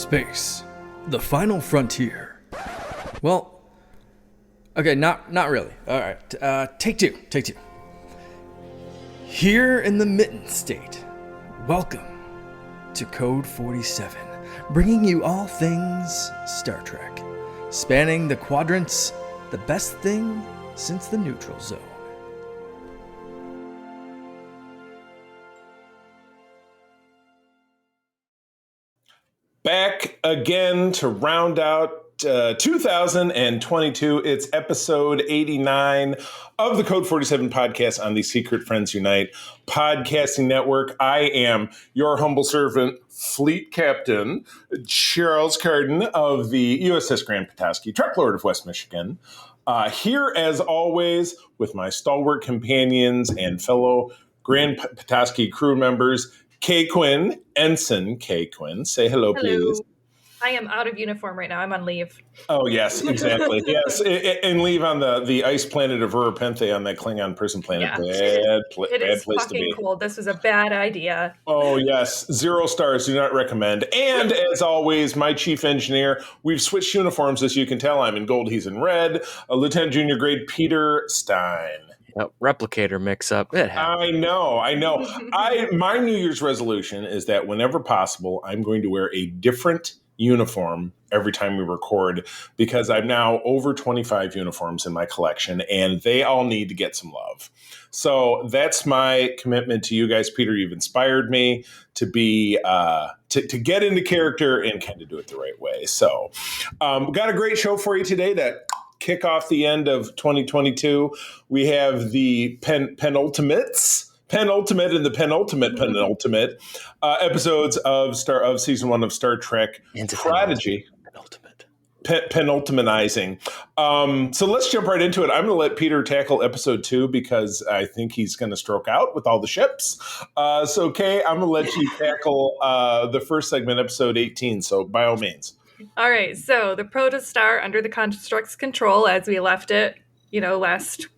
Space, the final frontier. Well, okay, not really. All right, take two. Here in the Mitten State, welcome to Code 47, bringing you all things Star Trek, spanning the quadrants, the best thing since the neutral zone. Back again to round out 2022. It's episode 89 of the Code 47 podcast on the Secret Friends Unite podcasting network. I am your humble servant, Fleet Captain Charles Carden of the USS Grand Petoskey, Trek Lord of West Michigan. Here, as always, with my stalwart companions and fellow Grand Petoskey crew members, Kay Quinn, Ensign Kay Quinn. Say hello, please. I am out of uniform right now. I'm on leave. Oh, yes, exactly. Yes, and leave on the ice planet of Urapenthe on that Klingon prison planet. Yeah. Bad place to be. It is fucking cold. This was a bad idea. Oh, yes. 0 stars. Do not recommend. And as always, my chief engineer, we've switched uniforms, as you can tell. I'm in gold. He's in red. Lieutenant Junior Grade Peter Stein. Replicator mix-up. It happens. I know. My New Year's resolution is that whenever possible, I'm going to wear a different uniform every time we record, because I'm now over 25 uniforms in my collection, and they all need to get some love. So that's my commitment to you guys. Peter, you've inspired me to be to get into character and kind of do it the right way. So got a great show for you today that kick off the end of 2022. We have the penultimate and the penultimate episodes of season 1 of Star Trek Prodigy. Penultimatizing. So let's jump right into it. I'm going to let Peter tackle episode 2 because I think he's going to stroke out with all the ships. So Kay, I'm going to let you tackle the first segment, episode 18. So by all means. All right, so the Protostar under the Construct's control, as we left it, last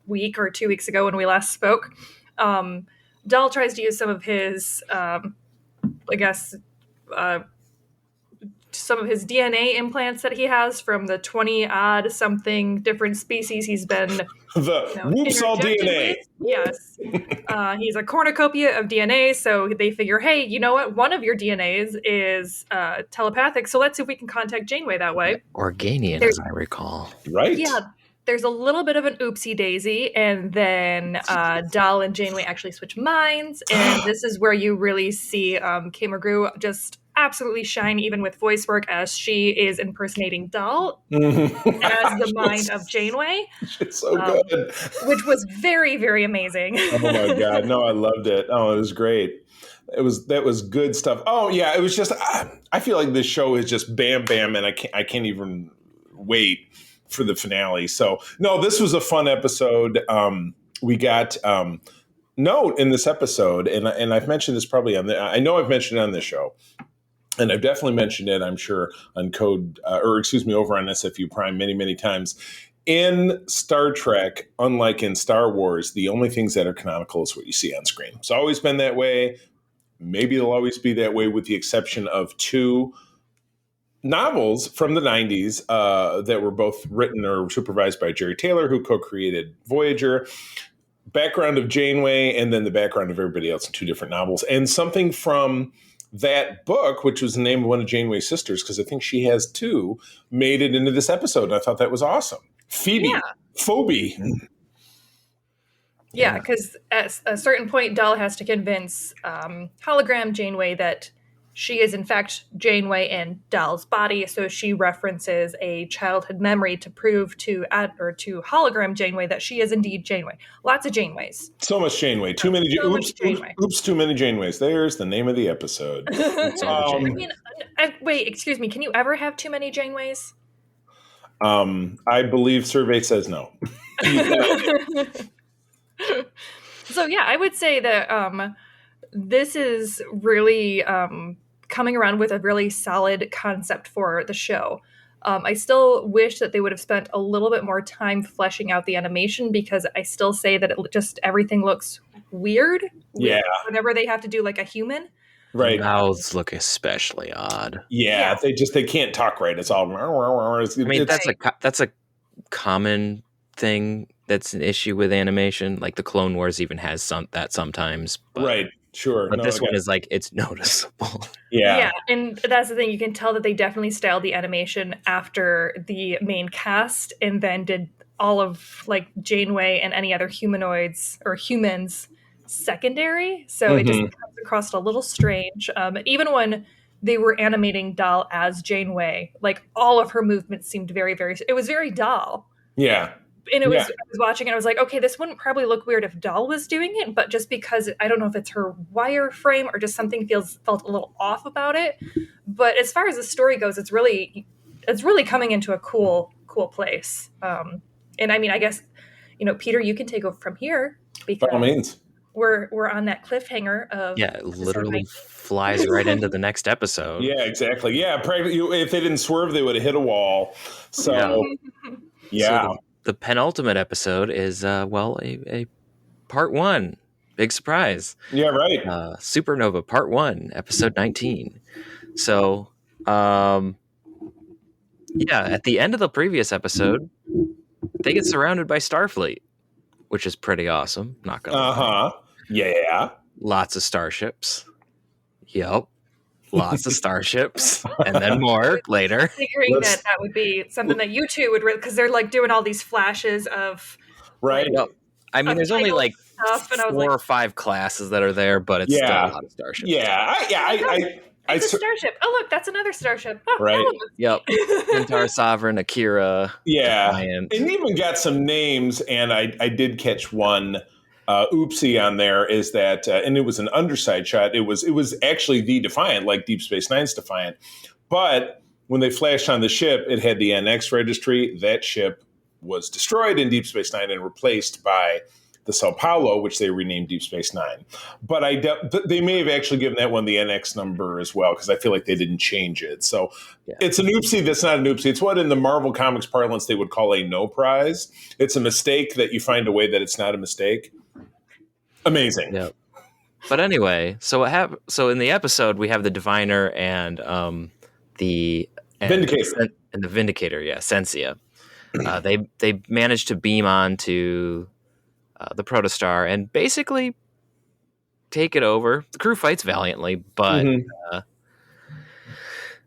week or 2 weeks ago when we last spoke. Dal tries to use some of his, some of his DNA implants that he has from the 20-odd something different species he's been whoops all DNA. With. Yes. He's a cornucopia of DNA, so they figure, hey, you know what? One of your DNAs is telepathic, so let's see if we can contact Janeway that way. Organian, as I recall. Right. Yeah. There's a little bit of an oopsie daisy, and then Dal and Janeway actually switch minds, and this is where you really see Kay Mulgrew just absolutely shine, even with voice work, as she is impersonating Dal as the mind of Janeway. It's so good. Which was very, very amazing. Oh my God. No, I loved it. Oh, it was great. That was good stuff. Oh yeah. It was just, I feel like this show is just bam, bam. And I can't even wait for the finale. So no, this was a fun episode. We got, note in this episode, and I've mentioned this probably I know I've mentioned it on this show. And I've definitely mentioned it, I'm sure, on over on SFU Prime many, many times. In Star Trek, unlike in Star Wars, the only things that are canonical is what you see on screen. It's always been that way. Maybe it'll always be that way, with the exception of 2 novels from the 90s that were both written or supervised by Jerry Taylor, who co-created Voyager. Background of Janeway, and then the background of everybody else in 2 different novels. And something from that book, which was the name of one of Janeway's sisters, because I think she has 2, made it into this episode. And I thought that was awesome. Phoebe. Yeah. Phoebe. Yeah, because at a certain point, Dal has to convince hologram Janeway that she is, in fact, Janeway in Dal's body. So she references a childhood memory to prove to hologram Janeway that she is indeed Janeway. Lots of Janeways. So much Janeway. Too many. Oops, too many Janeways. There's the name of the episode. Wait, excuse me. Can you ever have too many Janeways? I believe survey says no. So yeah, I would say that this is really coming around with a really solid concept for the show. I still wish that they would have spent a little bit more time fleshing out the animation, because I still say that everything looks weird. Yeah. Whenever they have to do like a human. Right. Mouths look especially odd. Yeah, they can't talk right. It's all. That's a common thing. That's an issue with animation. Like the Clone Wars even has that sometimes. But, right. Sure. But this one is like, it's noticeable. Yeah, and that's the thing. You can tell that they definitely styled the animation after the main cast, and then did all of like Janeway and any other humanoids or humans secondary. So it just comes across a little strange. Even when they were animating Dal as Janeway, like all of her movements seemed very, very. It was very Dal. Yeah. And I was watching it, I was like, okay, this wouldn't probably look weird if Dal was doing it, but just because I don't know if it's her wireframe or just something felt a little off about it. But as far as the story goes, it's really coming into a cool place. And I mean, I guess, Peter, you can take over from here because by all means. We're on that cliffhanger of it literally flies right into the next episode. Yeah, exactly. Yeah, if they didn't swerve, they would have hit a wall. So So the penultimate episode is a part 1. Big surprise. Yeah, right. Supernova part 1, episode 19. So at the end of the previous episode, they get surrounded by Starfleet, which is pretty awesome. Not gonna lie. Yeah. Lots of starships. Yep. Lots of starships, and then more later. Figuring that would be something that you two would, because they're like doing all these flashes of. Right. Like, I mean, there's only like stuff, and 4 or 5 classes that are there, but it's still a lot of starships. It's a starship. Oh, look, that's another starship. Oh, right. Yep. Centaur Sovereign, Akira. Yeah. Defiant. And even got some names, and I did catch one. Oopsie on there is that, and it was an underside shot. It was actually the Defiant, like Deep Space Nine's Defiant. But when they flashed on the ship, it had the NX registry. That ship was destroyed in Deep Space Nine and replaced by the Sao Paulo, which they renamed Deep Space Nine. But they may have actually given that one the NX number as well, because I feel like they didn't change it. So It's an oopsie that's not an oopsie. It's what in the Marvel Comics parlance they would call a no prize. It's a mistake that you find a way that it's not a mistake. Amazing. Yeah. But anyway, so in the episode we have the Diviner and the Vindicator. And the Vindicator, Sensia. They managed to beam on to the Protostar and basically take it over. The crew fights valiantly, but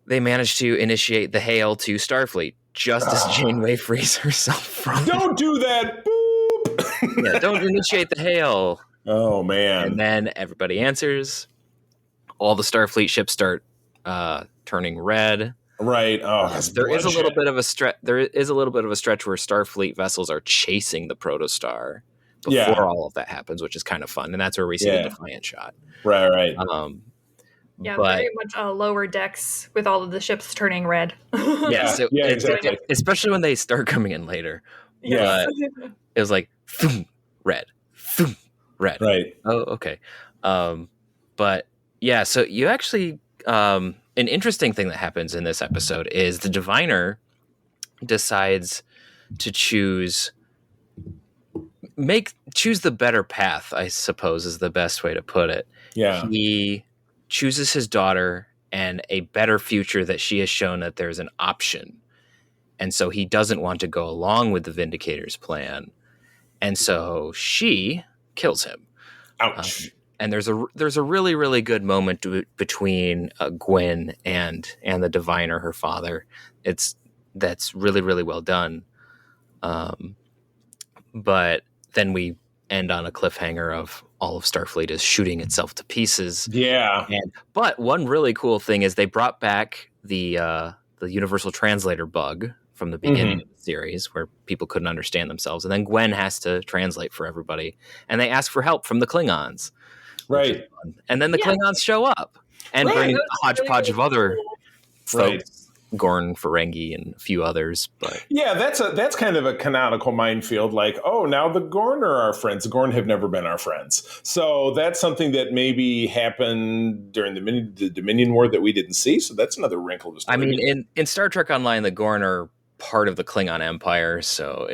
they managed to initiate the hail to Starfleet just as Janeway frees herself from. Don't do that. Boop. Don't initiate the hail. Oh man! And then everybody answers. All the Starfleet ships start turning red. Right. Oh, there is a little bit of a stretch. There is a little bit of a stretch where Starfleet vessels are chasing the Protostar before all of that happens, which is kind of fun, and that's where we see the Defiant shot. Right. Very much lower decks with all of the ships turning red. Exactly. Especially when they start coming in later. Yeah, but it was like red. Right. Oh, okay. But yeah, so you actually an interesting thing that happens in this episode is the Diviner decides to choose the better path, I suppose is the best way to put it. Yeah. He chooses his daughter and a better future that she has shown that there's an option. And so he doesn't want to go along with the Vindicator's plan. And so she kills him. Ouch. And there's a really, really good moment between Gwen and the Diviner, her father. That's really, really well done. But then we end on a cliffhanger of all of Starfleet is shooting itself to pieces. Yeah. But one really cool thing is they brought back the Universal Translator bug from the beginning of the series where people couldn't understand themselves. And then Gwen has to translate for everybody. And they ask for help from the Klingons. Right. And then the Klingons show up and bring a hodgepodge of other folks. Gorn, Ferengi, and a few others, but that's kind of a canonical minefield. Like, oh, now the Gorn are our friends. The Gorn have never been our friends, so that's something that maybe happened during the Dominion War that we didn't see. So that's another wrinkle to story. I mean, in Star Trek Online, the Gorn are part of the Klingon Empire. So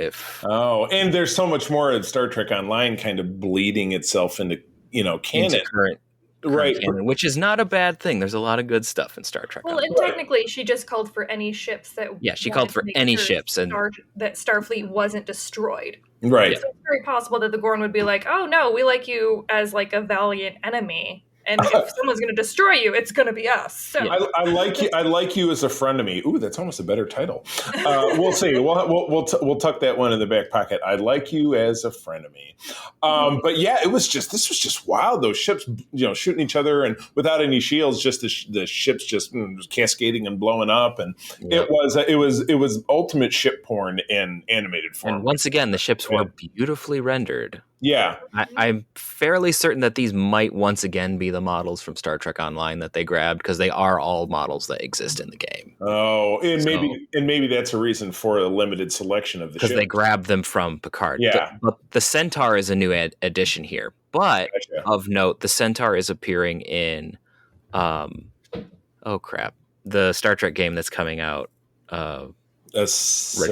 and there's so much more of Star Trek Online kind of bleeding itself into canon. Into current current Right. canon, which is not a bad thing. There's a lot of good stuff in Star Trek. Well, Online. and technically, she just called for any ships that Yeah, she wanted called to for make any sure ships, and that Starfleet wasn't destroyed. Right. So it's very possible that the Gorn would be like, "Oh no, we like you as like a valiant enemy, and if someone's going to destroy you, it's going to be us." So I like you. I like you as a friend of me. Ooh, that's almost a better title. We'll see. We'll tuck that one in the back pocket. I like you as a friend of me. But yeah, this was just wild. Those ships, shooting each other and without any shields, just the ships just cascading and blowing up, and Yep. it was ultimate ship porn in animated form. And once again, the ships were beautifully rendered. Yeah. I'm fairly certain that these might once again be the models from Star Trek Online that they grabbed, because they are all models that exist in the game. Oh, and maybe that's a reason for a limited selection of the Because ships. they grabbed them from Picard. Yeah. But the Centaur is a new addition here. But Gotcha. of note, the Centaur is appearing in, the Star Trek game that's coming out. It's like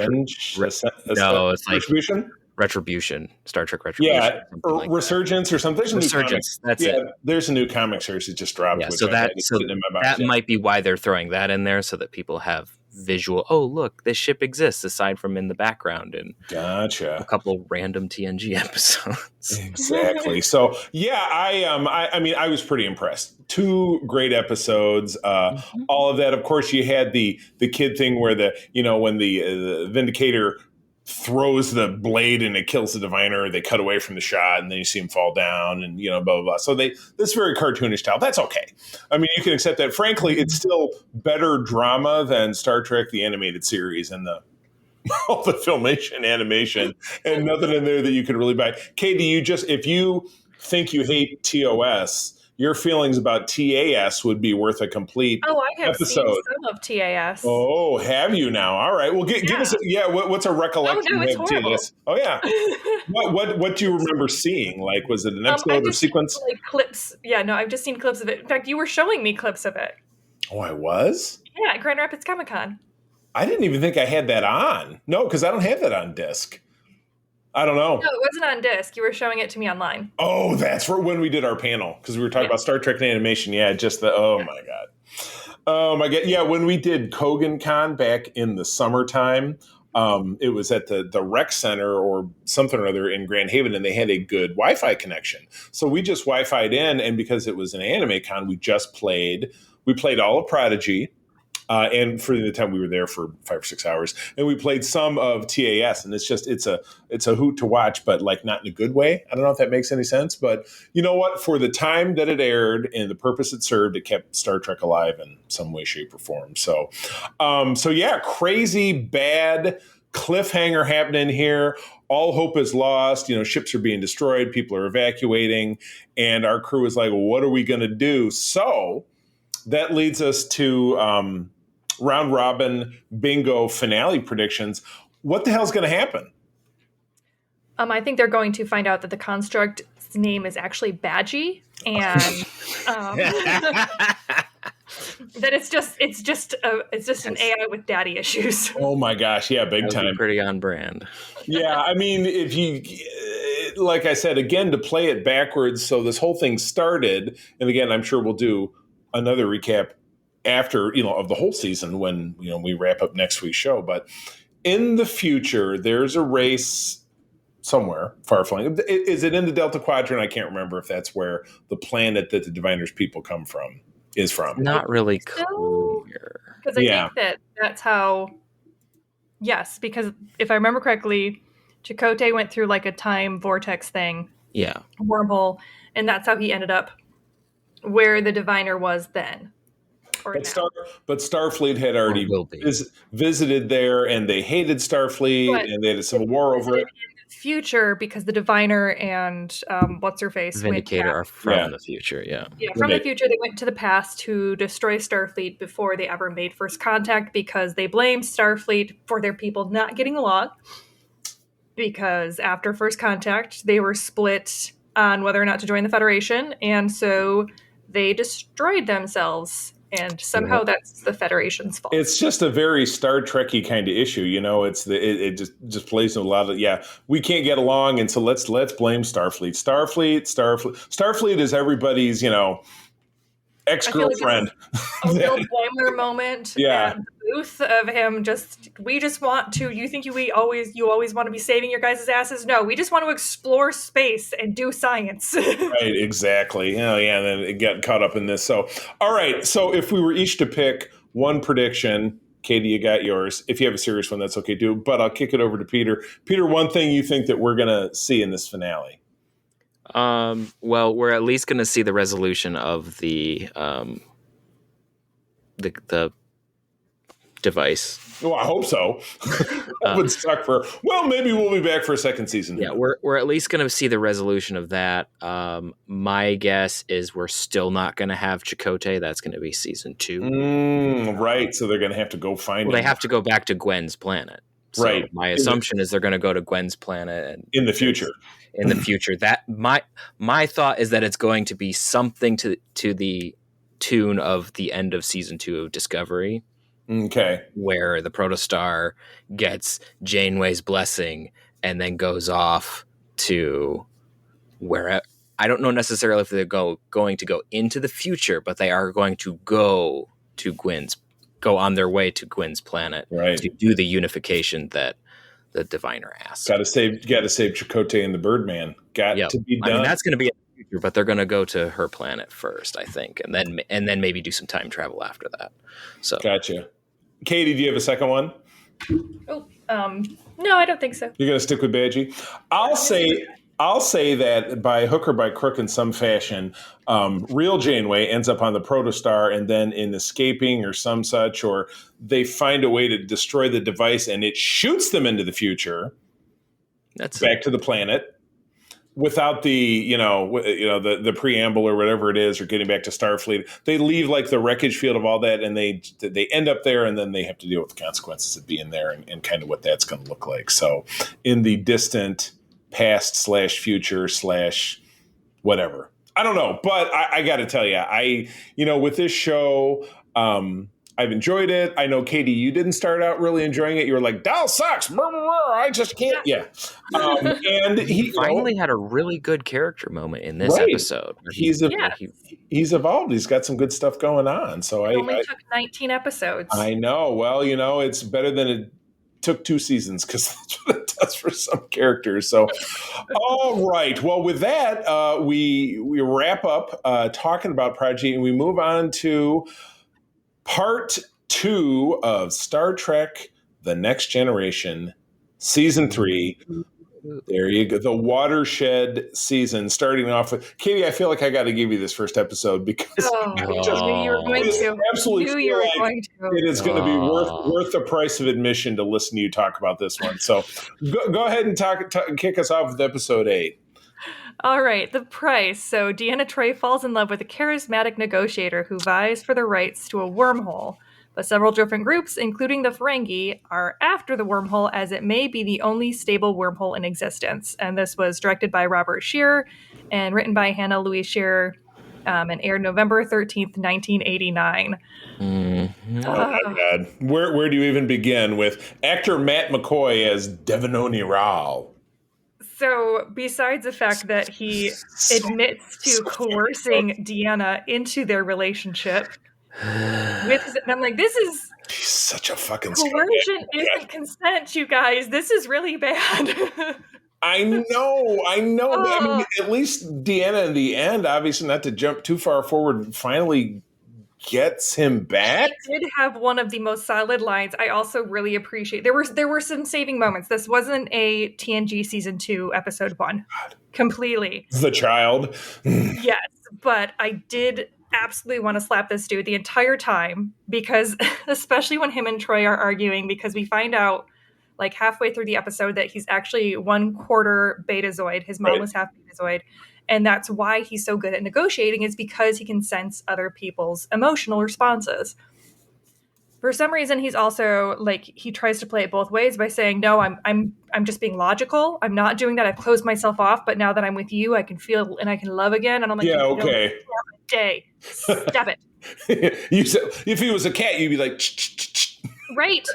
Retribution? Retribution, Star Trek Retribution. Yeah, something like that. Resurgence or something. There's a new comic. Resurgence. That's Yeah, it. there's a new comic series that just dropped. Yeah, which so I that had to put in my box. that might be why they're throwing that in there, so that people have visual. Oh, look, this ship exists aside from in the background in a Gotcha. couple random TNG episodes. Exactly. So yeah, I mean, I was pretty impressed. 2 great episodes. All of that. Of course, you had the kid thing where when the Vindicator throws the blade and it kills the diviner, they cut away from the shot and then you see him fall down and blah blah blah. So this very cartoonish style. That's okay. I mean, you can accept that. Frankly, it's still better drama than Star Trek the animated series and all the filmation, animation, and nothing in there that you could really buy. Katie, if you think you hate TOS, your feelings about TAS would be worth a complete I have episode. seen some of TAS. Oh, have you now? All right. Well, give us what's a recollection it's of horrible. TAS? Oh yeah. What do you remember seeing? Like, was it an episode or sequence? Like clips. Yeah, no, I've just seen clips of it. In fact, you were showing me clips of it. Oh, I was? Yeah, at Grand Rapids Comic Con. I didn't even think I had that on. No, because I don't have that on disc. I don't know. No, it wasn't on disc. You were showing it to me online. Oh, that's when we did our panel, because we were talking about Star Trek and animation. Yeah, my God. Oh my God. Yeah, when we did Kogan Con back in the summertime, it was at the rec center or something or other in Grand Haven, and they had a good Wi-Fi connection. So we just Wi-Fi'd in, and because it was an anime con, we played all of Prodigy. And for the time we were there for 5 or 6 hours, and we played some of TAS, and it's a hoot to watch, but like not in a good way. I don't know if that makes any sense, but you know what? For the time that it aired and the purpose it served, it kept Star Trek alive in some way, shape, or form. So yeah, crazy bad cliffhanger happening here. All hope is lost. Ships are being destroyed, people are evacuating, and our crew is like, well, what are we going to do? So that leads us to round robin bingo finale predictions. What the hell's going to happen? I think they're going to find out that the construct's name is actually Badgie, and that it's just an AI with daddy issues. Oh my gosh, yeah, big time. Pretty on brand. Yeah, I mean, if you, like I said, again, to play it backwards. So this whole thing started, and again, I'm sure we'll do another recap after, of the whole season when, we wrap up next week's show. But in the future, there's a race somewhere far-flung. Is it in the Delta Quadrant? I can't remember if that's where the planet that the Diviners people is from. Not really clear. Because I think that's how, yes, because if I remember correctly, Chakotay went through like a time vortex thing. Yeah. Wormhole, and that's how he ended up where the Diviner was then. But Starfleet had already visited there, and they hated Starfleet, and they had a civil war over it. Future, because the Diviner and what's her face Vindicator are from the future. Yeah, from the future. They went to the past to destroy Starfleet before they ever made first contact, because they blamed Starfleet for their people not getting along. Because after first contact, they were split on whether or not to join the Federation, and so they destroyed themselves, and somehow that's the Federation's fault. It's just a very Star Trek-y kind of issue, it just plays a lot of, we can't get along, and so let's blame Starfleet. Starfleet is everybody's, ex-girlfriend. A Bill Boimler moment Yeah. at the booth of him we just want to, you think you always want to be saving your guys' asses? No, we just want to explore space and do science. Right, exactly. Oh, yeah, and then it got caught up in this. So, all right. So if we were each to pick one prediction, Katie, you got yours. If you have a serious one, that's okay too. But I'll kick it over to Peter. Peter, one thing you think that we're going to see in this finale? Well, we're at least going to see the resolution of the device. Well, I hope so. That would suck for. Well, maybe we'll be back for a second season. Yeah, we're at least going to see the resolution of that. My guess is we're still not going to have Chakotay. That's going to be season 2. Right. So they're going to have to go find. Well, they have to go back to Gwen's planet. So right. My assumption is they're going to go to Gwen's planet and in the future. In the future, that my thought is that it's going to be something to the tune of the end of season 2 of Discovery. Okay. Where the protostar gets Janeway's blessing and then goes off to where I don't know necessarily if they're going to go into the future, but they are going to go on their way to Gwen's planet to do the unification that the diviner asked. Got to save Chakotay and the Birdman. To be done. I mean, that's going to be in the future, but they're going to go to her planet first, I think, and then maybe do some time travel after that. So, gotcha. Katie, do you have a second one? No, I don't think so. You're going to stick with Badgie? I'll say that by hook or by crook in some fashion, real Janeway ends up on the protostar, and then in escaping or some such, or they find a way to destroy the device and it shoots them into the future. Back to the planet without the the preamble or whatever it is, or getting back to Starfleet. They leave like the wreckage field of all that, and they end up there, and then they have to deal with the consequences of being there and kind of what that's going to look like. So in the distant past / future / whatever. I don't know, but I got to tell you, with this show, I've enjoyed it. I know, Katie, you didn't start out really enjoying it. You were like, Dal sucks. I just can't. Yeah. And he finally had a really good character moment in this episode. He's evolved. He's got some good stuff going on. So it only took 19 episodes. I know. Well, it's better than it took 2 seasons, because that's what it does for some characters. So, all right. Well, with that, we wrap up talking about Prodigy, and we move on to Part 2 of Star Trek: The Next Generation, Season 3. There you go. The watershed season, starting off with Katie. I feel like I got to give you this first episode because I knew you were going to. Absolutely, it is going to be worth the price of admission to listen to you talk about this one. So, go ahead and kick us off with episode 8. All right, the price. So Deanna Troi falls in love with a charismatic negotiator who vies for the rights to a wormhole. But several different groups, including the Ferengi, are after the wormhole as it may be the only stable wormhole in existence. And this was directed by Robert Scheer and written by Hannah Louise Scheer and aired November 13th, 1989. Mm-hmm. Oh, my God. Where do you even begin with actor Matt McCoy as Devanoni Rao? So besides the fact that he admits to coercing Deanna into their relationship, and I'm like, he's such a fucking coercion isn't consent, you guys. This is really bad. I know. I mean, at least Deanna in the end, obviously not to jump too far forward, finally gets him back. He did have one of the most solid lines. I also really appreciate there were some saving moments. This wasn't a TNG season 2 episode 1 completely. The child. Yes, but I did absolutely want to slap this dude the entire time, because especially when him and Troi are arguing, because we find out like halfway through the episode that he's actually 1/4 Betazoid. His mom was half Betazoid. And that's why he's so good at negotiating, is because he can sense other people's emotional responses. For some reason, he's also like, he tries to play it both ways by saying, no, I'm just being logical. I'm not doing that. I've closed myself off, but now that I'm with you, I can feel and I can love again. And I'm like, yeah, okay. Day. Stop it. You said, if he was a cat, you'd be like, right.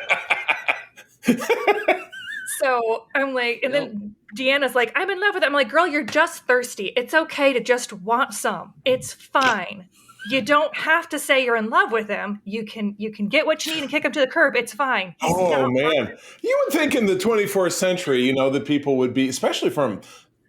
So I'm like, and then Deanna's like, I'm in love with it. I'm like, girl, you're just thirsty. It's okay to just want some. It's fine. you don't have to say you're in love with him. You can get what you need and kick him to the curb. It's fine. He's Oh not- man, you would think in the 24th century, you know, that people would be, especially from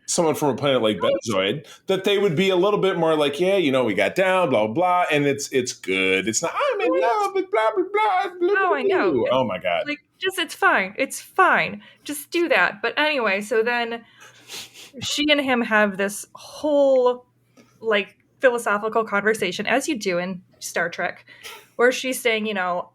someone from a planet like Benzoid, that they would be a little bit more like, yeah, you know, we got down, blah blah, and it's good. It's not I'm in love with blah blah blah. blah Oh, I know. blah. Oh my god. Like, just it's fine. It's fine. Just do that. But anyway, so then she and him have this whole like philosophical conversation, as you do in Star Trek, where she's saying, you know,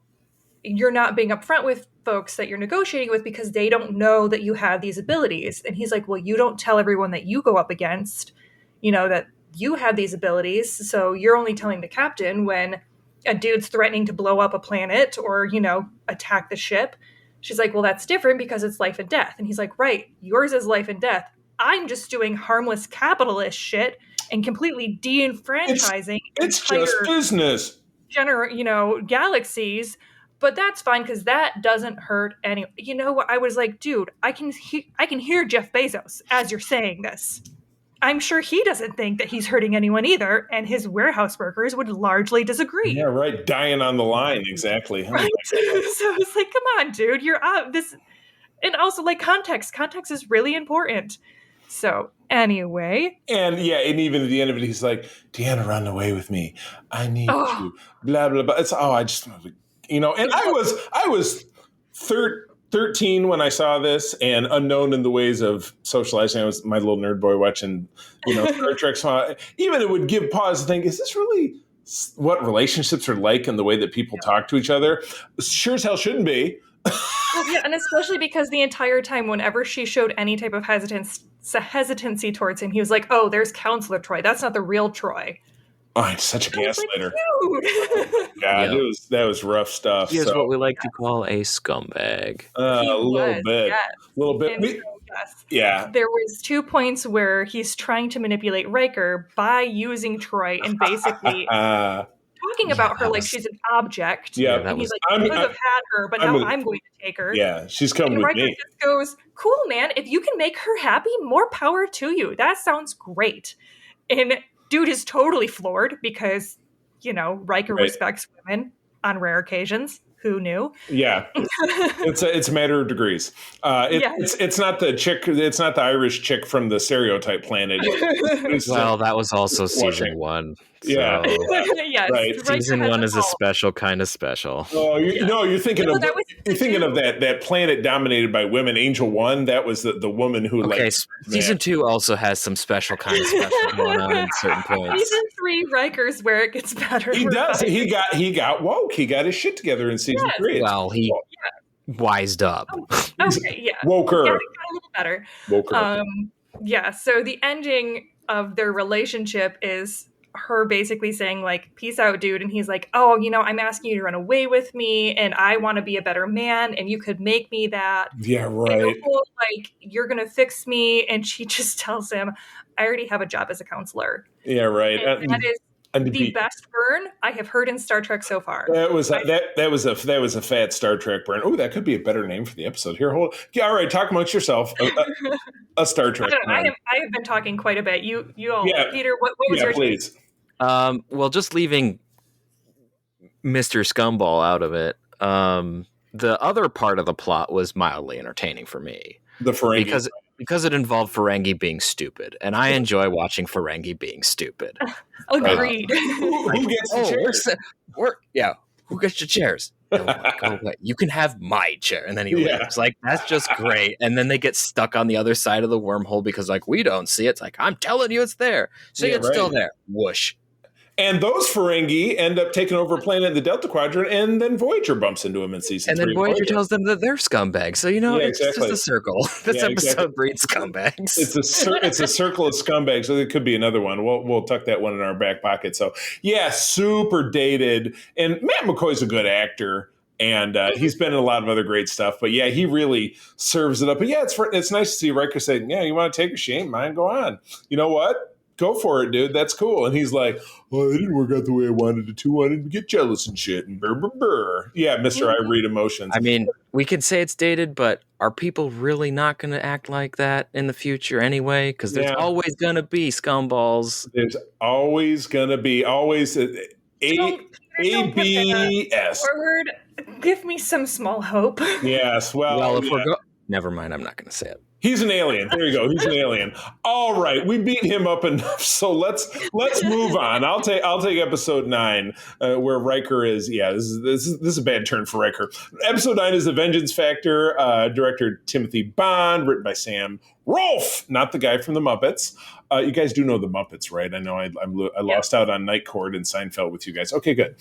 you're not being upfront with folks that you're negotiating with because they don't know that you have these abilities. And he's like, well, you don't tell everyone that you go up against, you know, that you have these abilities. So you're only telling the captain when a dude's threatening to blow up a planet or, you know, attack the ship. She's like, well, that's different because it's life and death. And he's like, right, yours is life and death. I'm just doing harmless capitalist shit and completely de-enfranchising It's just business. you know, galaxies. But that's fine because that doesn't hurt any. You know what? I was like, dude, I can hear Jeff Bezos as you're saying this. I'm sure he doesn't think that he's hurting anyone either, and his warehouse workers would largely disagree. Yeah, right. Dying on the line, exactly. Right? So it's like, come on, dude, you're out this, and also like context. Context is really important. So anyway, And yeah, and even at the end of it, he's like, Deanna, run away with me. I need Oh. you. Blah blah blah. It's I just, you know, and I was 13 when I saw this, and unknown in the ways of socializing. I was my little nerd boy watching, you know, Star Trek. So even it would give pause to think, is this really what relationships are like and the way that people talk to each other? Sure as hell shouldn't be. well, yeah, and especially because the entire time, whenever she showed any type of hesitancy towards him, he was like, "Oh, there's Counselor Troy. That's not the real Troy." Oh, he's such a I was like, gaslighter. dude. God, Yeah. that was rough stuff. He is So, what we like to call a scumbag. a He little was, bit, yes. little bit. And so, yes. Yeah. There was 2 points where he's trying to manipulate Riker by using Troy and basically talking about her that like was- she's an object. Yeah, that And he's was- like, I'm- you could have had her, but I'm now gonna- I'm going to take her. Yeah, she's coming And with Riker me. just goes, cool, man. If you can make her happy, more power to you. That sounds great. And dude is totally floored because, you know, Riker Right. respects women on rare occasions. Who knew? Yeah, it's a matter of degrees. Yes. It's not the chick. It's not the Irish chick from the Stereotype Planet. It's, Well, that was also Watching. season one. Yeah. So Yes, Right. Riker season has one it is a all. special kind of special. oh, no, you're thinking No, of that was you're thinking of season that planet dominated by women. Angel One. That was the woman who Okay, like season 2 also has some special kind of special going on at certain points. Season 3, Riker's where it gets better. he We're does. fine. He got woke. He got his shit together in season Yes. 3. Well, he wised up. Okay, yeah. Woker. Yeah, it got a little better. Woker. Yeah, so the ending of their relationship is her basically saying like, peace out, dude. And he's like, oh, you know, I'm asking you to run away with me and I want to be a better man and you could make me that. yeah, And right. the whole, like, you're going to fix me. And she just tells him, I already have a job as a counselor. Yeah, right. And that is And to the be- best burn I have heard in Star Trek so far. That was a fat Star Trek burn. Oh, that could be a better name for the episode. Here, hold. Yeah, all right. Talk amongst yourself. A Star I Trek. don't know, I burn. have been talking quite a bit. You all, Yeah. Peter, what was Yeah, your take? please. Well, just leaving Mr. Scumball out of it, the other part of the plot was mildly entertaining for me The Ferengi. because it involved Ferengi being stupid, and I enjoy watching Ferengi being stupid. Agreed. who gets the Oh, chair? who gets your chairs? Go away. You can have my chair, and then he Yeah. leaves. Like that's just great. And then they get stuck on the other side of the wormhole because like we don't see it. It's like I'm telling you, it's there. See, Yeah, it's still right. there. Whoosh. And those Ferengi end up taking over a planet in the Delta Quadrant, and then Voyager bumps into him in season And 3. then Voyager tells them that they're scumbags. So you know, Yeah, it's exactly. just a circle. This Yeah, episode exactly. breeds scumbags. It's a circle of scumbags. So it could be another one. We'll tuck that one in our back pocket. So yeah, super dated. And Matt McCoy's a good actor. And he's been in a lot of other great stuff, but yeah, he really serves it up. But yeah, it's nice to see Riker say, "Yeah, you want to take her? She ain't mine. Go on. You know what? go for it, dude. That's cool. And he's like, well, it didn't work out the way I wanted it to. I didn't get jealous and shit. And brr, brr, brr. Yeah, Mr. I read emotions. I mean, we could say it's dated, but are people really not going to act like that in the future anyway? Because there's always going to be scumballs. There's always going to be ABS. Forward. Give me some small hope. Yes. Well, if we're never mind. I'm not going to say it. He's an alien. There you go. He's an alien. All right, we beat him up enough. So let's move on. I'll take episode 9, where Riker is. Yeah, this is a bad turn for Riker. Episode 9 is The Vengeance Factor. Director Timothy Bond, written by Sam Rolfe, not the guy from the Muppets. You guys do know the Muppets, right? I know I lost out on Night Court and Seinfeld with you guys. Okay, good.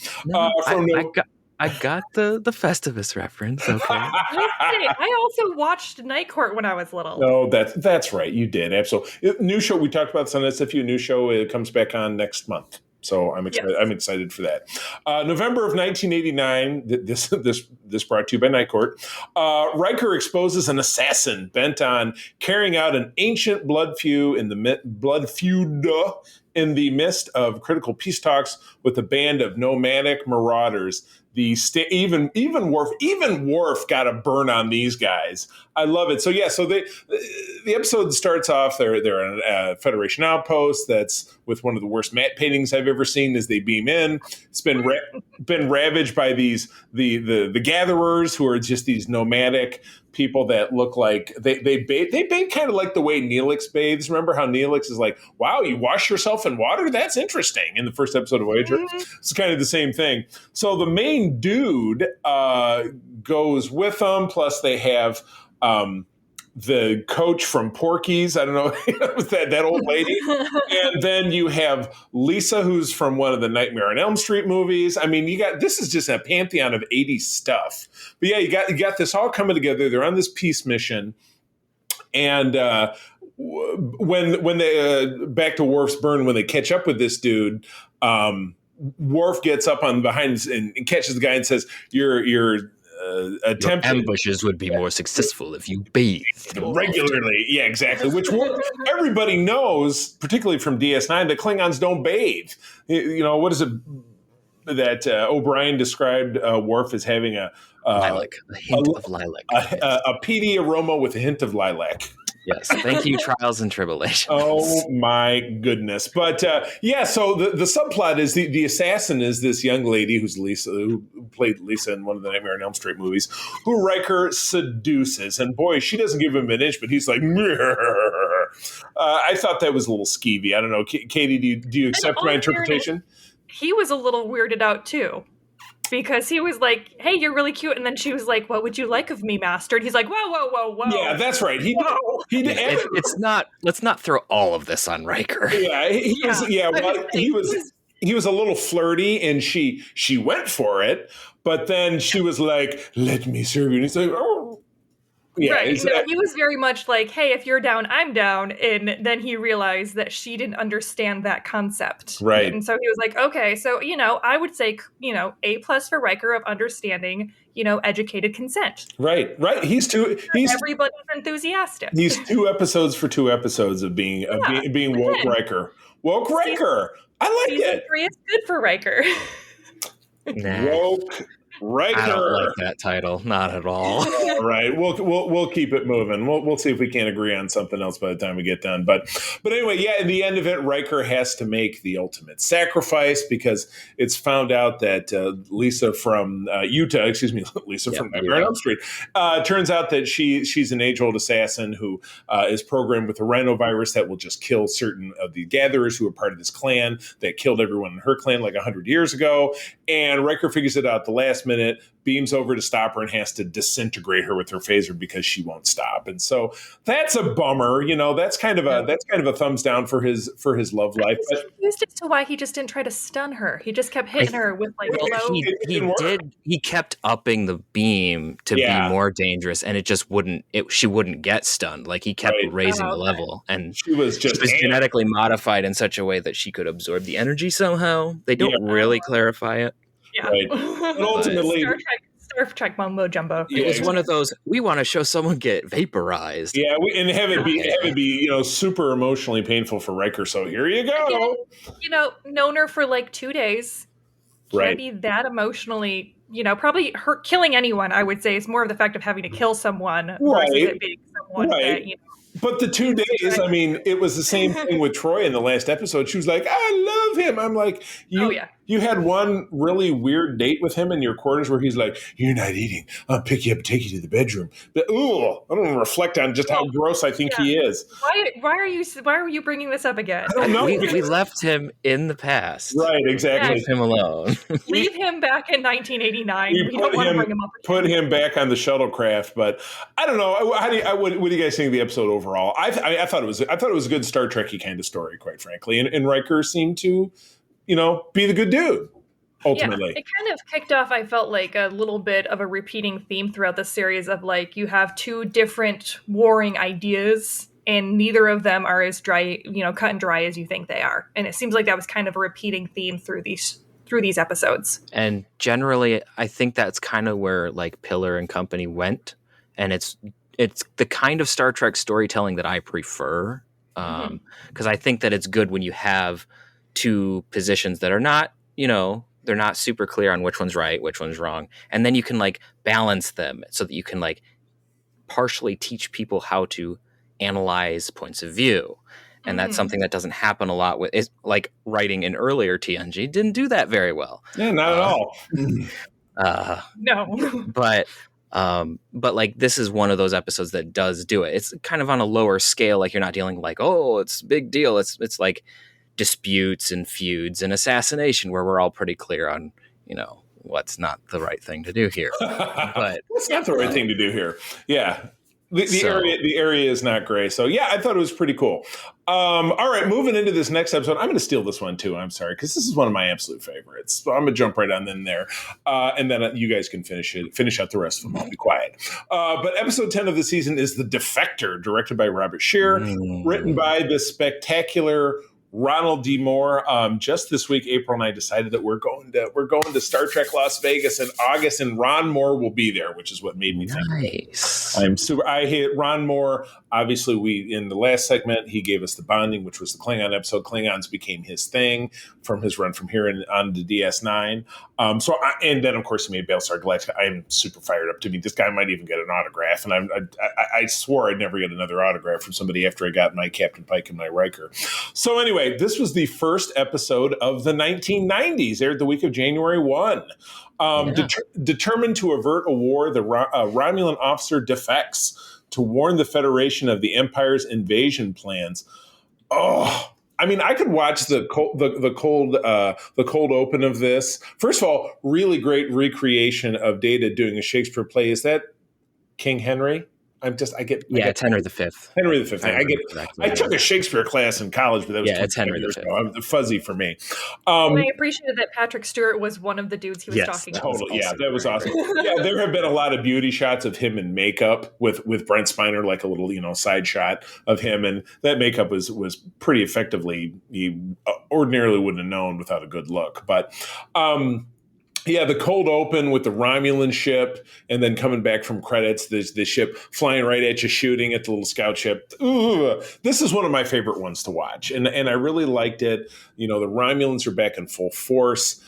I got the Festivus reference. Okay. I also watched Night Court when I was little. Oh, that's right. You did. Absolutely. New show. We talked about this on SFU. New show. It comes back on next month. So I'm excited. Yes. I'm excited for that. November of 1989. This brought to you by Night Court. Riker exposes an assassin bent on carrying out an ancient blood feud in the midst of critical peace talks with a band of nomadic marauders. Even Worf got a burn on these guys. I love it. So yeah, the episode starts off. They're in a Federation outpost that's with one of the worst matte paintings I've ever seen. As they beam in, it's been ravaged by the gatherers, who are just these nomadic people that look like they bathe kind of like the way Neelix bathes. Remember how Neelix is like, wow, you wash yourself in water? That's interesting. In the first episode of Voyager, it's kind of the same thing. So the main dude goes with them. Plus they have the coach from Porky's. I don't know, that old lady. And then you have Lisa, who's from one of the Nightmare on Elm Street movies. I mean, this is just a pantheon of 80s stuff. But yeah, you got this all coming together. They're on this peace mission. And when they back to Worf's burn, when they catch up with this dude, Worf gets up on behind and catches the guy and says, Your ambushes would be more successful if you bathed regularly. Yeah, exactly. Which everybody knows, particularly from DS9, that Klingons don't bathe. You know, what is it that O'Brien described Worf as having a hint of lilac, a peaty aroma with a hint of lilac. Yes, thank you, Trials and Tribulations. Oh my goodness! But so the subplot is the assassin is this young lady who's Lisa, who played Lisa in one of the Nightmare on Elm Street movies, who Riker seduces, and boy, she doesn't give him an inch, but he's like, I thought that was a little skeevy. I don't know, Katie, do you accept my interpretation? He was a little weirded out too. Because he was like, hey, you're really cute. And then she was like, what would you like of me, master? And he's like, whoa. Yeah, that's right. He did. Let's not throw all of this on Riker. Yeah, he was a little flirty, and she went for it. But then she was like, let me serve you. And he's like, oh. Yeah, right. He was very much like, hey, if you're down, I'm down. And then he realized that she didn't understand that concept. Right. And so he was like, okay, so, I would say, A+ for Riker of understanding, educated consent. Right. Everybody's enthusiastic. He's 2 episodes for 2 episodes of being woke Riker. Woke Riker. I like Season 3 is good for Riker. Nah. Woke Riker. I don't like that title, not at all. All right, we'll keep it moving. We'll see if we can't agree on something else by the time we get done. But anyway, yeah. In the end of it, Riker has to make the ultimate sacrifice because it's found out that Lisa from Utah, Lisa from Nightmare on Elm Street, turns out that she's an age-old assassin who is programmed with a rhinovirus that will just kill certain of the gatherers who are part of this clan that killed everyone in her clan like 100 years ago. And Riker figures it out the last minute, beams over to stop her, and has to disintegrate her with her phaser because she won't stop. And so that's a bummer. That's kind of a thumbs down for his love life. I'm confused as to why he just didn't try to stun her. He just kept hitting her with He kept upping the beam to be more dangerous, and it just wouldn't. She wouldn't get stunned. Like he kept raising the level, and she was genetically modified in such a way that she could absorb the energy somehow. They don't really clarify it. Yeah. Right. But ultimately, Star Trek Star Trek mumbo jumbo. Yeah, It was one of those, we want to show someone get vaporized. Yeah, and have it be super emotionally painful for Riker. So here you go. Again, known her for like 2 days. Can't Right. be that emotionally, probably hurt killing anyone, I would say. It's more of the fact of having to kill someone versus Right. it being someone Right. that, But the 2 days, I mean, it was the same thing with Troy in the last episode. She was like, I love him. I'm like, you had one really weird date with him in your quarters where he's like, you're not eating. I'll pick you up and take you to the bedroom. But, I don't want to reflect on just how gross I think he is. Why are you bringing this up again? I don't know. We left him in the past. Right, exactly. Leave him alone. Leave him back in 1989. We We don't want to bring him up again. Put him back on the shuttlecraft, but I don't know. What do you guys think of the episode overall? I thought it was a good Star Trekky kind of story, quite frankly, and Riker seemed to, be the good dude. Ultimately, yeah, it kind of kicked off, I felt like, a little bit of a repeating theme throughout the series of like you have two different warring ideas and neither of them are as dry, cut and dry as you think they are. And it seems like that was kind of a repeating theme through these episodes. And generally, I think that's kind of where like Pillar and company went. And it's the kind of Star Trek storytelling that I prefer. Because I think that it's good when you have two positions that are not, they're not super clear on which one's right, which one's wrong. And then you can like balance them so that you can like partially teach people how to analyze points of view. And that's something that doesn't happen a lot with is like writing in earlier TNG didn't do that very well. Yeah, not at all. No. But like this is one of those episodes that does do it. It's kind of on a lower scale. Like you're not dealing like, oh, it's a big deal. It's like disputes and feuds and assassination where we're all pretty clear on, what's not the right thing to do here. But it's not the right thing to do here. Yeah. The area is not gray. So yeah, I thought it was pretty cool. All right, moving into this next episode, I'm going to steal this one too. I'm sorry, because this is one of my absolute favorites. So I'm going to jump right on in there, and then you guys can finish out the rest of them. I'll be quiet. But episode 10 of the season is The Defector, directed by Robert Scheer, written by the spectacular Ronald D. Moore. Just this week, April and I decided that we're going to Star Trek Las Vegas in August, and Ron Moore will be there, which is what made me think. Nice. I hate Ron Moore. Obviously, in the last segment, he gave us The Bonding, which was the Klingon episode. Klingons became his thing from his run from here on to DS9. And then, of course, he made Battlestar Galactica. I'm super fired up to meet this guy. Might even get an autograph. And I swore I'd never get another autograph from somebody after I got my Captain Pike and my Riker. So anyway, this was the first episode of the 1990s, aired the week of January 1. Determined to avert a war, the Romulan officer defects to warn the Federation of the Empire's invasion plans. Oh, I mean, I could watch the cold open of this. First of all, really great recreation of Data doing a Shakespeare play. Is that King Henry? It's Henry V. Henry V. I took a Shakespeare class in college, but that was it's Henry years V. ago. I'm fuzzy for me. And I appreciated that Patrick Stewart was one of the dudes he was talking about. Totally. Yeah, that was awesome. Yeah, there have been a lot of beauty shots of him in makeup with Brent Spiner, like a little side shot of him, and that makeup was pretty effectively. You ordinarily wouldn't have known without a good look, but. Yeah, the cold open with the Romulan ship, and then coming back from credits, the ship flying right at you, shooting at the little scout ship. Ooh, this is one of my favorite ones to watch, and I really liked it. The Romulans are back in full force,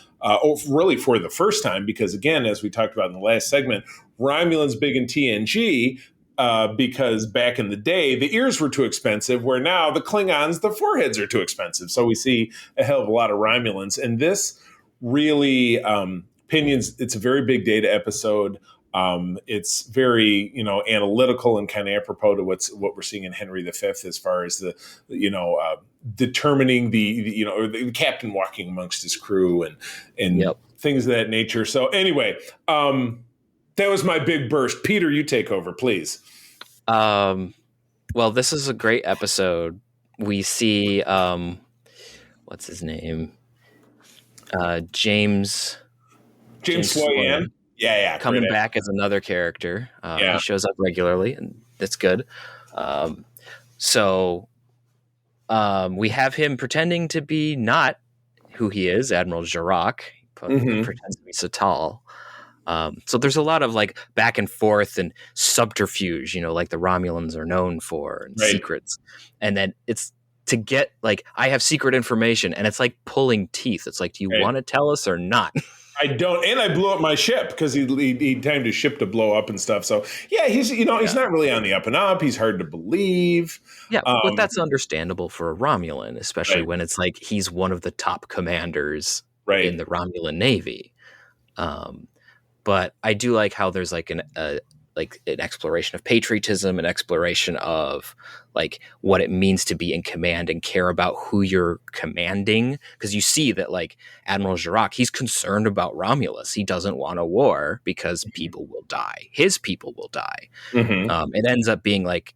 really for the first time, because again, as we talked about in the last segment, Romulans big in TNG. Because back in the day, the ears were too expensive, where now the Klingons, the foreheads are too expensive. So we see a hell of a lot of Romulans, and this really opinions. It's a very big Data episode. It's very analytical and kind of apropos to what we're seeing in Henry V as far as the determining the captain walking amongst his crew and things of that nature. So anyway, that was my big burst. Peter, you take over, please. Well, this is a great episode. We see what's his name? James Swoyan. Yeah. Coming back as another character. He shows up regularly, and that's good. So we have him pretending to be not who he is, Admiral Jarak. He pretends to be Satal. So there's a lot of like back and forth and subterfuge, like the Romulans are known for, and Right. secrets. And then it's to get like, I have secret information, and it's like pulling teeth. It's like, do you Right. want to tell us or not? I don't, and I blew up my ship because he timed his ship to blow up and stuff. So yeah, he's not really on the up and up. He's hard to believe. Yeah, but that's understandable for a Romulan, especially Right. when it's like he's one of the top commanders Right. in the Romulan Navy. But I do like how there's like an exploration of patriotism, an exploration of like what it means to be in command and care about who you're commanding. Because you see that like Admiral Jirac, he's concerned about Romulus. He doesn't want a war because people will die. His people will die. Mhm. It ends up being like,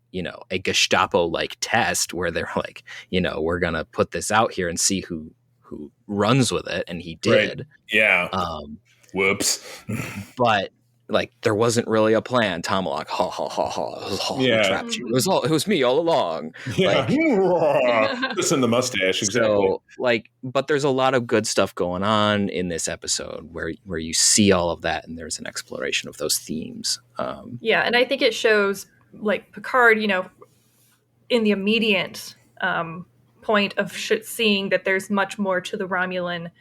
a Gestapo like test where they're like, we're gonna put this out here and see who runs with it, and he did. Yeah. Um, Whoops. but like there wasn't really a plan. Tomalak, ha ha ha ha, we Yeah. trapped you. It was me all along. Yeah. Just in the mustache, exactly. So like, but there's a lot of good stuff going on in this episode where you see all of that, and there's an exploration of those themes. Yeah, and I think it shows like Picard, in the immediate point of seeing that there's much more to the Romulan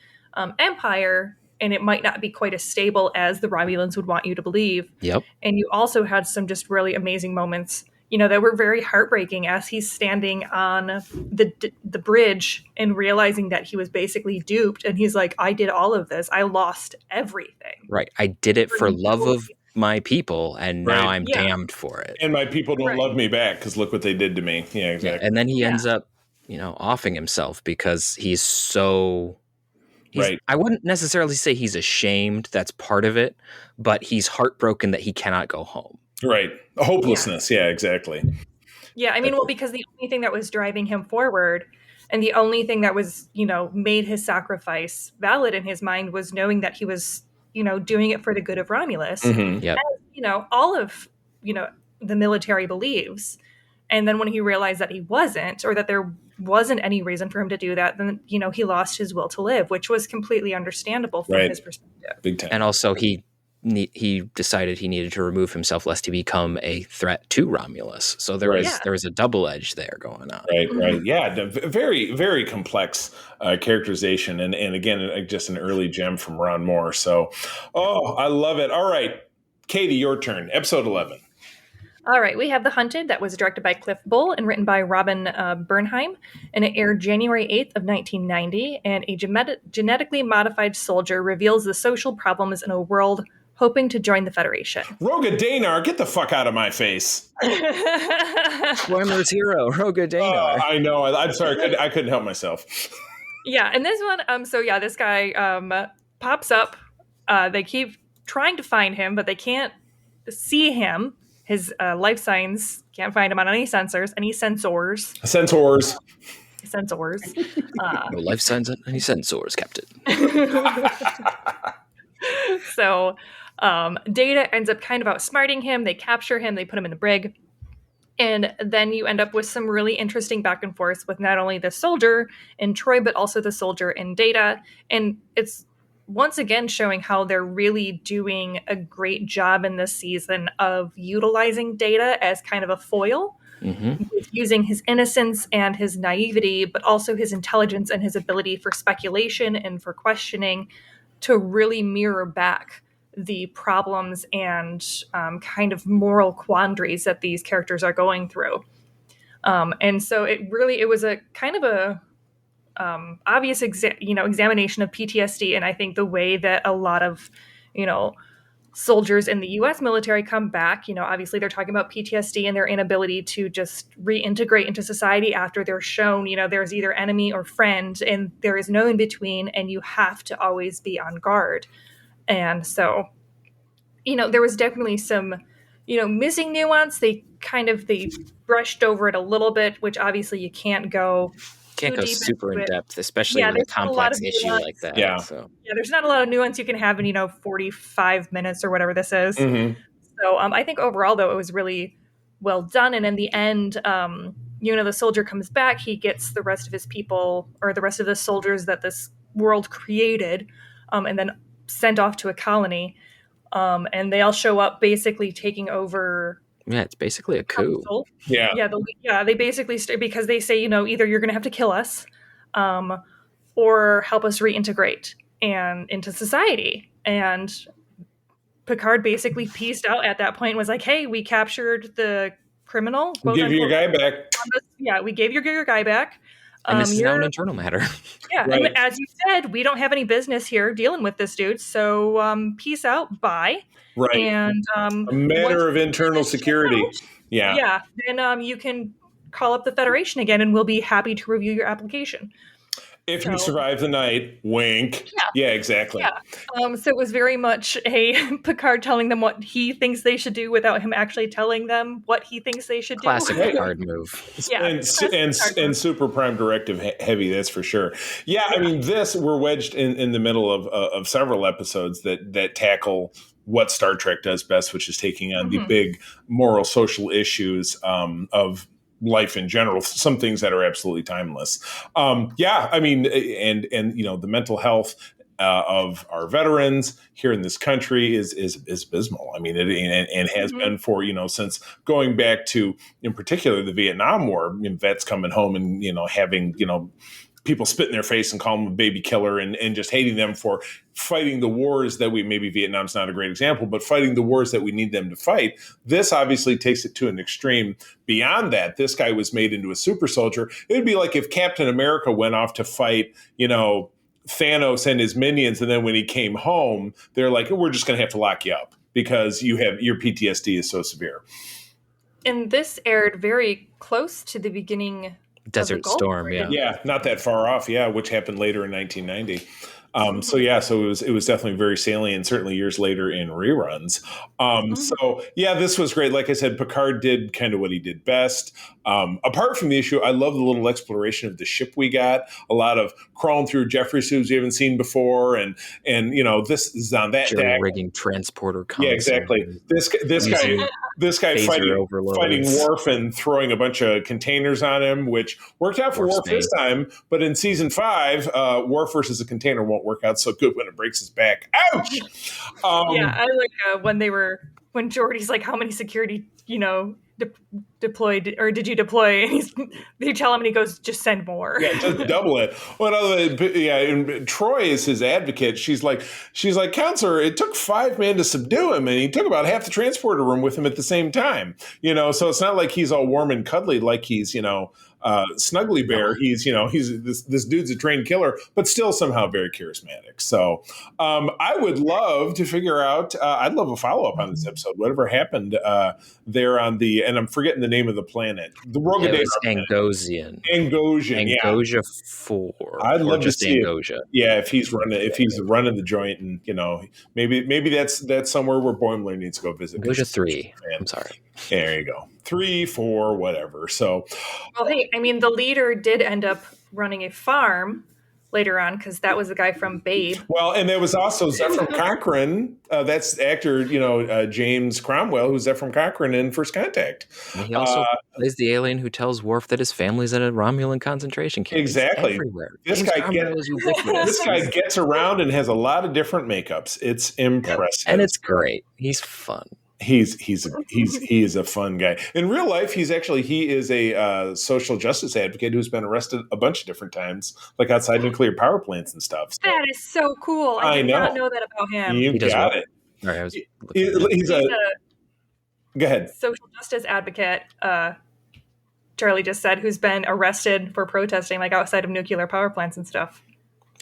Empire, and it might not be quite as stable as the Romulans would want you to believe. Yep. And you also had some just really amazing moments, that were very heartbreaking as he's standing on the bridge and realizing that he was basically duped. And he's like, I did all of this. I lost everything. Right. I did it for love you. of my people, and now Right. I'm Yeah. damned for it. And my people don't Right. love me back because look what they did to me. Yeah, Yeah, exactly. and then he ends up, offing himself because he's so. Right. I wouldn't necessarily say he's ashamed. That's part of it, but he's heartbroken that he cannot go home. Right. Hopelessness. Yeah, exactly. Yeah, I mean, well, because the only thing that was driving him forward and the only thing that was, made his sacrifice valid in his mind was knowing that he was, doing it for the good of Romulus. Mhm. Yep. All of, the military believes. And then when he realized that he wasn't, or that there wasn't any reason for him to do that, then, he lost his will to live, which was completely understandable from Right. his perspective. Big time. And also he decided he needed to remove himself lest he become a threat to Romulus. So there Right. was Yeah. there was a double edge there going on. Right, right. Yeah, very, very complex characterization. And again, just an early gem from Ron Moore. So, I love it. All right, Katie, your turn. Episode 11. All right, we have The Hunted, that was directed by Cliff Bull and written by Robin Bernheim, and it aired January 8th of 1990, and a genetically modified soldier reveals the social problems in a world hoping to join the Federation. Roga Danar, get the fuck out of my face. Spoiler's hero, Roga Danar. I know. I'm sorry. I couldn't help myself. Yeah, and this one, this guy pops up. They keep trying to find him, but they can't see him. His life signs can't find him on any sensors. Centaurs. No life signs on any sensors, Captain. So Data ends up kind of outsmarting him. They capture him. They put him in the brig. And then you end up with some really interesting back and forth with not only the soldier in Troy, but also the soldier in Data. And it's once again showing how they're really doing a great job in this season of utilizing Data as kind of a foil, with using his innocence and his naivety, but also his intelligence and his ability for speculation and for questioning to really mirror back the problems and kind of moral quandaries that these characters are going through. And so it was a kind of a obvious examination of PTSD, and I think the way that a lot of soldiers in the U.S. military come back, obviously they're talking about PTSD and their inability to just reintegrate into society after they're shown there's either enemy or friend, and there is no in between, and you have to always be on guard. And so there was definitely some missing nuance. They brushed over it a little bit, which obviously you can't go Can't go super in depth, especially Yeah, with a there's not a lot complex of issue nuance. like that. Yeah. So Yeah, there's not a lot of nuance you can have in 45 minutes or whatever this is. Mhm. So I think overall, though, it was really well done. And in the end, the soldier comes back. He gets the rest of his people, or the rest of the soldiers that this world created, and then sent off to a colony. And they all show up basically taking over. Yeah, it's basically a coup. Council. Yeah. They basically because they say, either you're going to have to kill us, or help us reintegrate and into society. And Picard basically pieced out at that point and was like, hey, we captured the criminal. We'll give you your guy back. Yeah, we gave your guy back. And this is now an internal matter. Yeah, Right. and as you said, we don't have any business here dealing with this dude. So peace out, bye. Right. And a matter of internal security. Yeah. Then you can call up the Federation again, and we'll be happy to review your application. If you survive the night, wink. Yeah, exactly. Yeah. So it was very much a Picard telling them what he thinks they should do without him actually telling them what he thinks they should Classic do. Picard move. Yeah, and super prime directive heavy, that's for sure. Yeah, I mean, we're wedged in the middle of several episodes that tackle what Star Trek does best, which is taking on the big moral social issues of life in general, some things that are absolutely timeless. I mean, and the mental health of our veterans here in this country is abysmal. I mean, it has been for, since going back to, in particular, the Vietnam War, vets coming home and, having, people spit in their face and call them a baby killer and just hating them for fighting the wars that maybe Vietnam's not a great example, but fighting the wars that we need them to fight. This obviously takes it to an extreme beyond that. This guy was made into a super soldier. It would be like if Captain America went off to fight, Thanos and his minions. And then when he came home, they're like, we're just going to have to lock you up because your PTSD is so severe. And this aired very close to the beginning Desert Storm, yeah, not that far off, which happened later in 1990. So it was definitely very salient, certainly years later in reruns. So this was great. Like I said, Picard did kind of what he did best. Apart from the issue, I love the little exploration of the ship we got. A lot of crawling through Jeffrey tubes we haven't seen before, and this is on that deck. Rigging transporter console. Yeah, exactly. This guy fighting Worf and throwing a bunch of containers on him, which worked out for Worf this time. But in season 5, Worf versus a container won't work out so good when it breaks his back. Ouch! I like when Geordi's like, how many security, deployed, or did you deploy? And they tell him, and he goes, just send more. Yeah, just double it. Well, and Troy is his advocate. She's like, Counselor, it took 5 men to subdue him, and he took about half the transporter room with him at the same time. So it's not like he's all warm and cuddly like he's, Snuggly Bear. He's this dude's a trained killer, but still somehow very charismatic. So I would love to figure out. I'd love a follow up on this episode. Whatever happened there on and I'm forgetting the name of the planet. The Rogadar. Angosian. Angosia 4. I'd love to see Angosia. If he's running the joint, and maybe that's somewhere where Boimler needs to go visit. Angosia 3. I'm sorry. There you go. 3, 4, whatever. So, well, hey, I mean, the leader did end up running a farm later on because that was the guy from Babe. Well, and there was also Zefram Cochrane. That's actor, James Cromwell, who's Zefram Cochrane in First Contact. And he also plays the alien who tells Worf that his family's at a Romulan concentration camp. Exactly. Everywhere. This guy gets around and has a lot of different makeups. It's impressive, and it's great. He's fun. He is a fun guy. In real life, he is a social justice advocate who's been arrested a bunch of different times, like outside nuclear power plants and stuff. So, that is so cool. I did not know that about him. You got it. All right, he's a go ahead. Social justice advocate. Charlie just said, who's been arrested for protesting, like outside of nuclear power plants and stuff.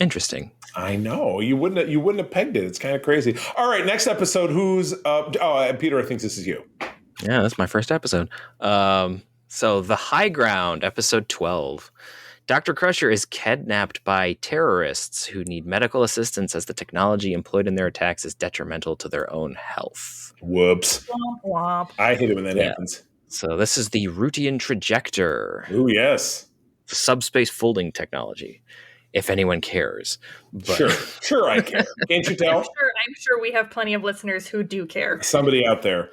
Interesting. I know you wouldn't have pegged it. It's kind of crazy. All right, next episode. Who's up? Peter, I think this is you. Yeah, that's my first episode. So The High Ground, episode 12. Dr. Crusher is kidnapped by terrorists who need medical assistance as the technology employed in their attacks is detrimental to their own health. Whoops. Womp womp. I hate it when that happens. So this is the Rutian Trajector. Oh yes. Subspace folding technology. If anyone cares. But Sure I care. Can't you tell? I'm sure we have plenty of listeners who do care. Somebody out there.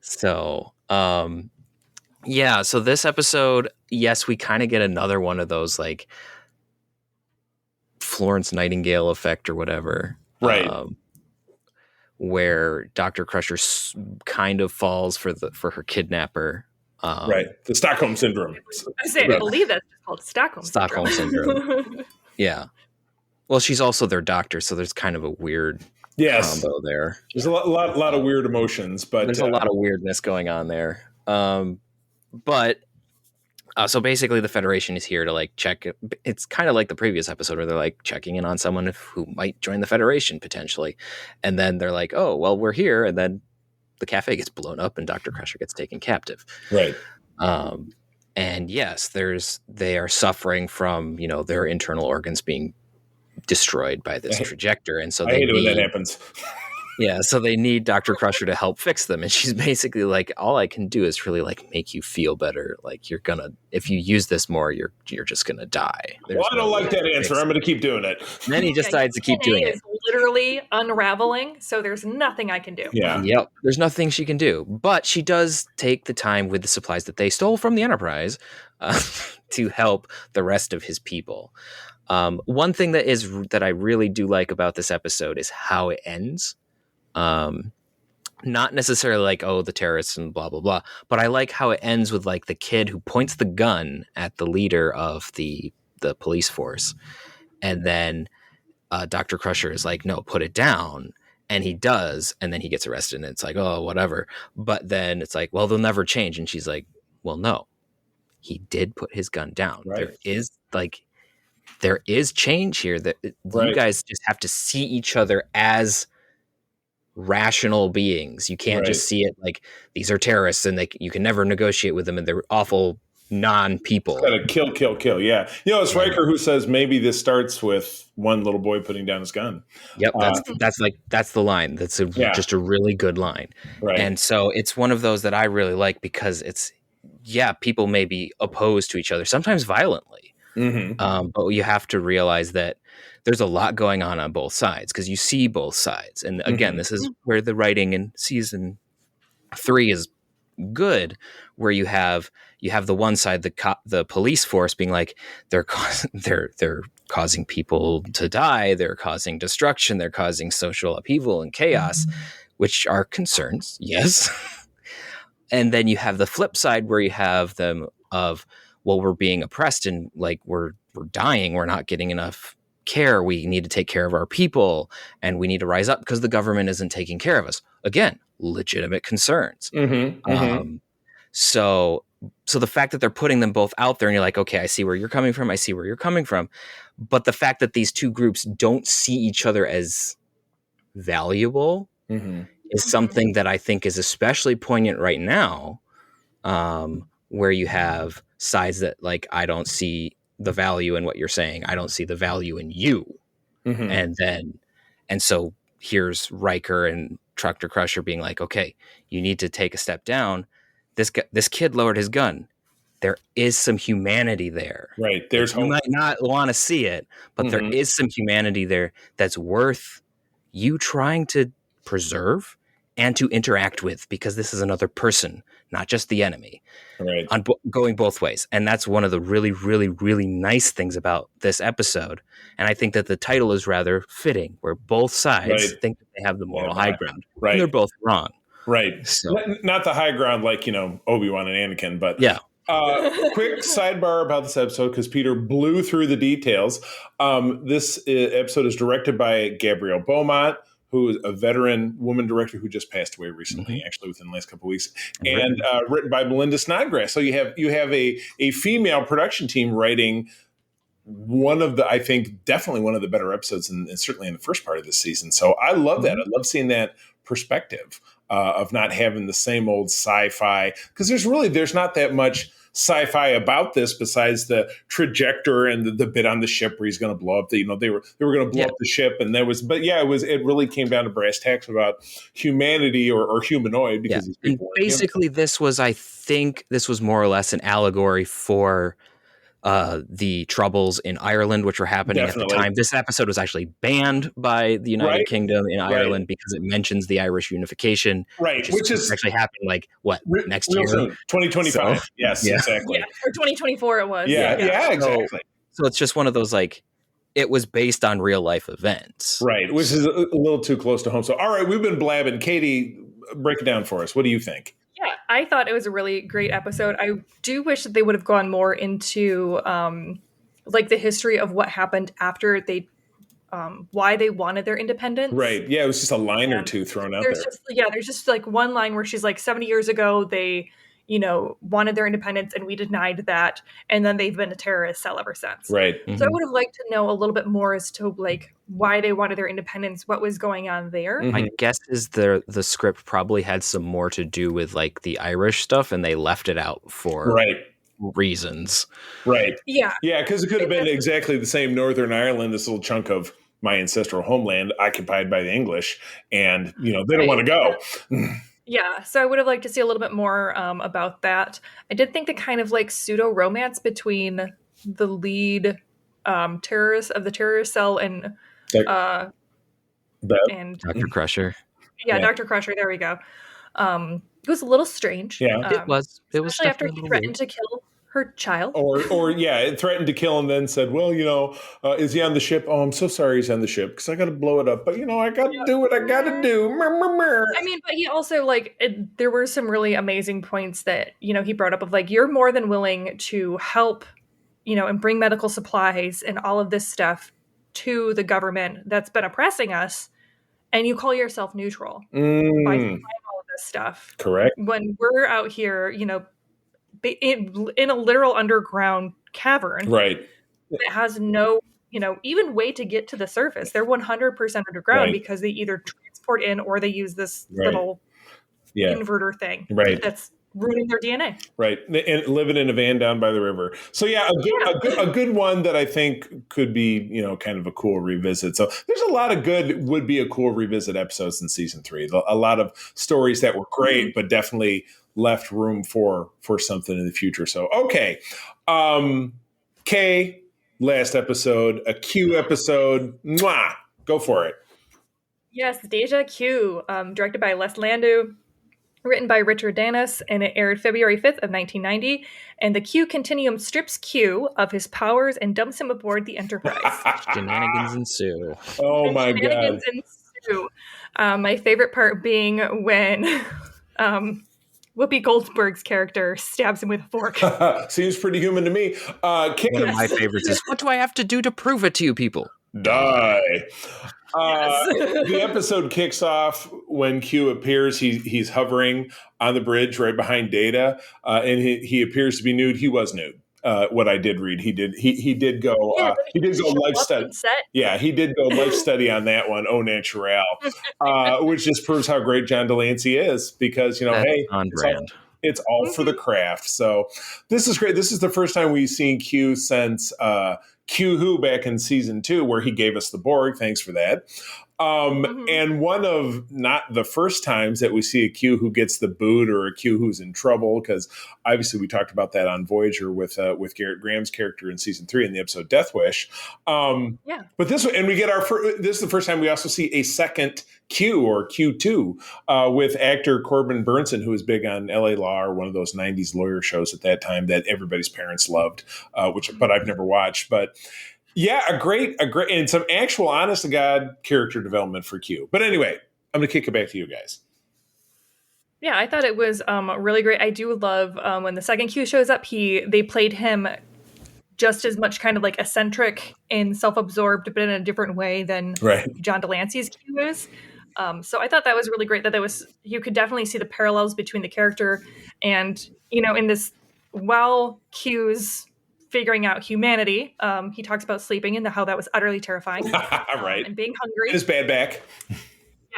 So, so this episode, yes, we kind of get another one of those like Florence Nightingale effect or whatever. Right. where Dr. Crusher kind of falls for her kidnapper. Right. The Stockholm Syndrome. I believe that's called Stockholm Syndrome. Yeah. Well, she's also their doctor, so there's kind of a weird combo there. There's a lot of weird emotions, but there's a lot of weirdness going on there. So basically the Federation is here to like check. It's kind of like the previous episode where they're like checking in on someone who might join the Federation potentially. And then they're like, oh, well, we're here. And then the cafe gets blown up and Dr. Crusher gets taken captive. Right. And yes, they are suffering from, their internal organs being destroyed by this trajector. And so I hate it when that happens. Yeah, so they need Dr. Crusher to help fix them. And she's basically like, all I can do is really like make you feel better. Like if you use this more, you're just gonna die. Well, I don't like that answer. I'm gonna keep doing it. And then he decides to keep doing it. It's literally unraveling, so there's nothing I can do. Yeah. Yep. There's nothing she can do. But she does take the time with the supplies that they stole from the Enterprise to help the rest of his people. One thing that I really do like about this episode is how it ends. Not necessarily like, oh, the terrorists and blah, blah, blah, but I like how it ends with like the kid who points the gun at the leader of the police force. And then Dr. Crusher is like, no, put it down. And he does. And then he gets arrested and it's like, oh, whatever. But then it's like, well, they'll never change. And she's like, well, no, he did put his gun down. Right. There is change here that you guys just have to see each other as rational beings. You can't just see it like these are terrorists and you can never negotiate with them and they're awful non-people. Gotta kill. Yeah. It's Riker who says maybe this starts with one little boy putting down his gun. Yep. That's the line. That's just a really good line. Right. And so it's one of those that I really like because people may be opposed to each other, sometimes violently. Mm-hmm. But you have to realize that there's a lot going on both sides because you see both sides. And again, this is where the writing in season 3 is good, where you have the one side, the police force being like, they're causing people to die. They're causing destruction. They're causing social upheaval and chaos, which are concerns. Yes. And then you have the flip side where you have them of, well, we're being oppressed and like we're dying. We're not getting enough care. We need to take care of our people and we need to rise up because the government isn't taking care of us. Again, legitimate concerns. So the fact that they're putting them both out there and you're like, okay, I see where you're coming from. I see where you're coming from. But the fact that these two groups don't see each other as valuable is something that I think is especially poignant right now, where you have sides that like, I don't see the value in what you're saying. I don't see the value in you. And so here's Riker and Dr. Crusher being like, okay, you need to take a step down. This kid lowered his gun. There is some humanity there. Right. There's you might not want to see it, but there is some humanity there that's worth you trying to preserve and to interact with, because this is another person, not just the enemy. Right. Going both ways. And that's one of the really, really, really nice things about this episode. And I think that the title is rather fitting, where both sides think that they have the moral high ground. Right. And they're both wrong. Right. So. Not the high ground like, Obi-Wan and Anakin, but yeah. Quick sidebar about this episode, because Peter blew through the details. This episode is directed by Gabrielle Beaumont, who is a veteran woman director who just passed away recently, actually within the last couple of weeks, and written by Melinda Snodgrass. So you have a female production team writing one of the, I think, definitely one of the better episodes, and certainly in the first part of this season. So I love that. I love seeing that perspective of not having the same old sci-fi, because there's not that much sci-fi about this besides the trajector and the bit on the ship where he's going to blow up they were going to blow up the ship, and it really came down to brass tacks about humanity or humanoid, because these people basically I think this was more or less an allegory for the troubles in Ireland, which were happening at the time. This episode was actually banned by the United Kingdom in Ireland because it mentions the Irish unification, which is actually happening next year, soon, 2025. Yes, exactly. Yeah, or 2024 it was. Yeah, exactly. So it's just one of those it was based on real life events. Right, which is a little too close to home. So, all right, we've been blabbing. Katie, break it down for us. What do you think? Yeah, I thought it was a really great episode. I do wish that they would have gone more into like the history of what happened after they why they wanted their independence. Right. Yeah, it was just a line or two thrown out there. There's just like one line where she's like 70 years ago they, wanted their independence and we denied that, and then they've been a terrorist cell ever since. Right. So I would have liked to know a little bit more as to like why they wanted their independence, what was going on there. My guess is the script probably had some more to do with like the Irish stuff, and they left it out for reasons. Right. Yeah. Yeah, because it could have been exactly the same Northern Ireland, this little chunk of my ancestral homeland occupied by the English, and they don't want to go. Yeah, so I would have liked to see a little bit more about that. I did think the kind of like pseudo romance between the lead terrorist of the terrorist cell and Dr. Crusher. Yeah, Dr. Crusher. There we go. It was a little strange. Yeah, it was. Especially after he threatened to kill her child. Or it threatened to kill and then said, well, is he on the ship? Oh, I'm so sorry he's on the ship because I got to blow it up. But, I got to do what I got to do. I mean, but he also, there were some really amazing points that, he brought up of, you're more than willing to help, and bring medical supplies and all of this stuff to the government that's been oppressing us. And you call yourself neutral by supplying all of this stuff. Correct. When we're out here, in a literal underground cavern, right? It has no, even way to get to the surface. They're 100% underground because they either transport in or they use this little inverter thing, that's ruining their DNA. Right, and living in a van down by the river. So a good one that I think could be kind of a cool revisit. So there's a lot of good would be a cool revisit episodes in season 3. A lot of stories that were great, but definitely left room for something in the future. So okay, Kay, last episode, a Q episode. Mwah! Go for it. Yes, Deja Q, directed by Les Landau, written by Richard Danis, and it aired February 5th of 1990. And the Q Continuum strips Q of his powers and dumps him aboard the Enterprise. Shenanigans ensue. Oh my God. Ensue. My favorite part being when Whoopi Goldberg's character stabs him with a fork. Seems pretty human to me. One of my favorites is, what do I have to do to prove it to you people? Die. The episode kicks off when Q appears. He's hovering on the bridge right behind Data, and he appears to be nude. He was nude. What I did read, he did go. He did go life study. Yeah, he did go life study on that one. Au naturel, which just proves how great John Delancey is. Because hey, on brand. It's all for the craft. So this is great. This is the first time we've seen Q since Q Who back in season 2, where he gave us the Borg. Thanks for that. And one of not the first times that we see a Q who gets the boot or a Q who's in trouble, because obviously we talked about that on Voyager with Garrett Graham's character in season 3 in the episode Death Wish. But this one, and we get this is the first time we also see a second Q or Q2 with actor Corbin Burnson, who was big on LA Law, or one of those 90s lawyer shows at that time that everybody's parents loved, but I've never watched. But yeah, a great, and some actual honest to God character development for Q. But anyway, I'm going to kick it back to you guys. Yeah, I thought it was really great. I do love when the second Q shows up, they played him just as much kind of like eccentric and self-absorbed, but in a different way than John Delancey's Q is. So I thought that was really great, that you could definitely see the parallels between the character and, in this, while Q's figuring out humanity, he talks about sleeping and how that was utterly terrifying. And being hungry. And his bad back. Yeah,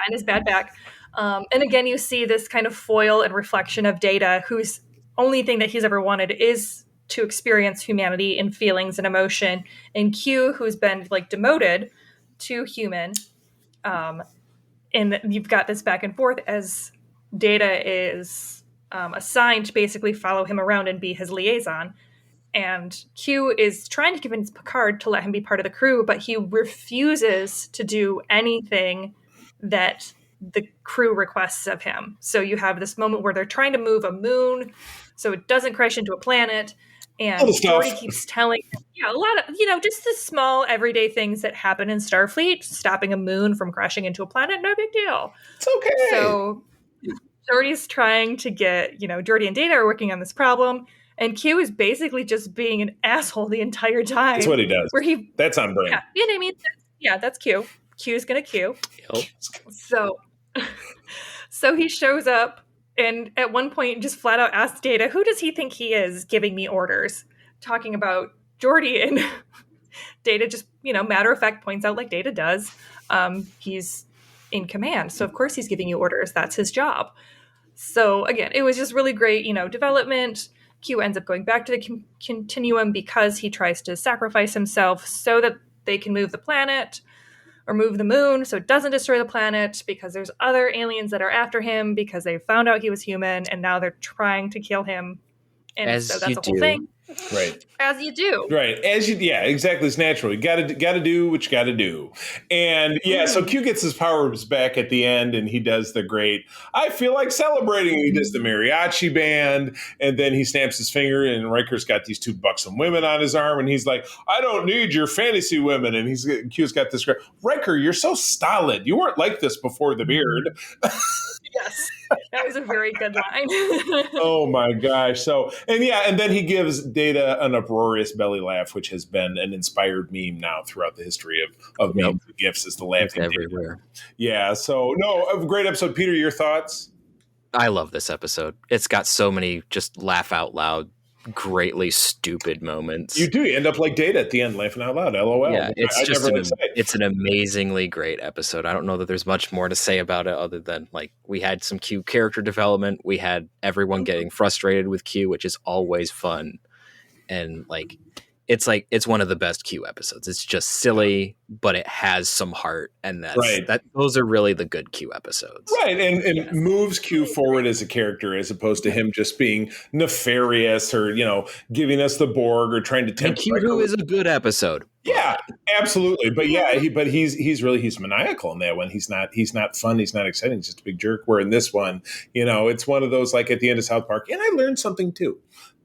and his bad back. And again, you see this kind of foil and reflection of Data, whose only thing that he's ever wanted is to experience humanity and feelings and emotion. And Q, who's been demoted to human. And you've got this back and forth as Data is assigned to basically follow him around and be his liaison. And Q is trying to convince Picard to let him be part of the crew, but he refuses to do anything that the crew requests of him. So you have this moment where they're trying to move a moon so it doesn't crash into a planet. Little And stuff. Geordi keeps telling him, a lot of, just the small everyday things that happen in Starfleet, stopping a moon from crashing into a planet, no big deal. It's okay. So Geordi's trying to get, Geordi and Data are working on this problem, and Q is basically just being an asshole the entire time. That's what he does. That's on brand. Yeah, you know what I mean? That's Q. Q's gonna Q. Yep. So he shows up and at one point just flat out asks Data, who does he think he is giving me orders? Talking about Geordi, and Data just, matter of fact points out, like Data does, he's in command. So of course he's giving you orders. That's his job. So again, it was just really great, development. Q ends up going back to the continuum because he tries to sacrifice himself so that they can move the planet or move the moon so it doesn't destroy the planet, because there's other aliens that are after him because they found out he was human and now they're trying to kill him. And so that's the whole thing. Right. As you do. Right. Exactly. It's natural. You got to do what you got to do. And so Q gets his powers back at the end, and he does the great, I feel like celebrating. He does the mariachi band, and then he snaps his finger, and Riker's got these two buxom women on his arm, and he's like, I don't need your fantasy women. And Q's got this great, Riker, you're so stolid. You weren't like this before the beard. Yes. That was a very good line. Oh my gosh. So, and then he gives Data an uproarious belly laugh, which has been an inspired meme now throughout the history of memes and GIFs, is the laughing everywhere. Data. Yeah. So, no, a great episode. Peter, your thoughts? I love this episode. It's got so many just laugh out loud, greatly stupid moments. You do. You end up like Data at the end, laughing out loud. LOL. Yeah, it's an amazingly great episode. I don't know that there's much more to say about it other than, like, we had some Q character development. We had everyone getting frustrated with Q, which is always fun. And it's one of the best Q episodes. It's just silly, but it has some heart, and those are really the good Q episodes. Right, and moves Q forward as a character, as opposed to him just being nefarious or giving us the Borg or trying to tempt. Q Who is a good episode. Yeah, absolutely. But he's maniacal in that one. He's not fun. He's not exciting. He's just a big jerk. Where in this one, it's one of those, like at the end of South Park, and I learned something too.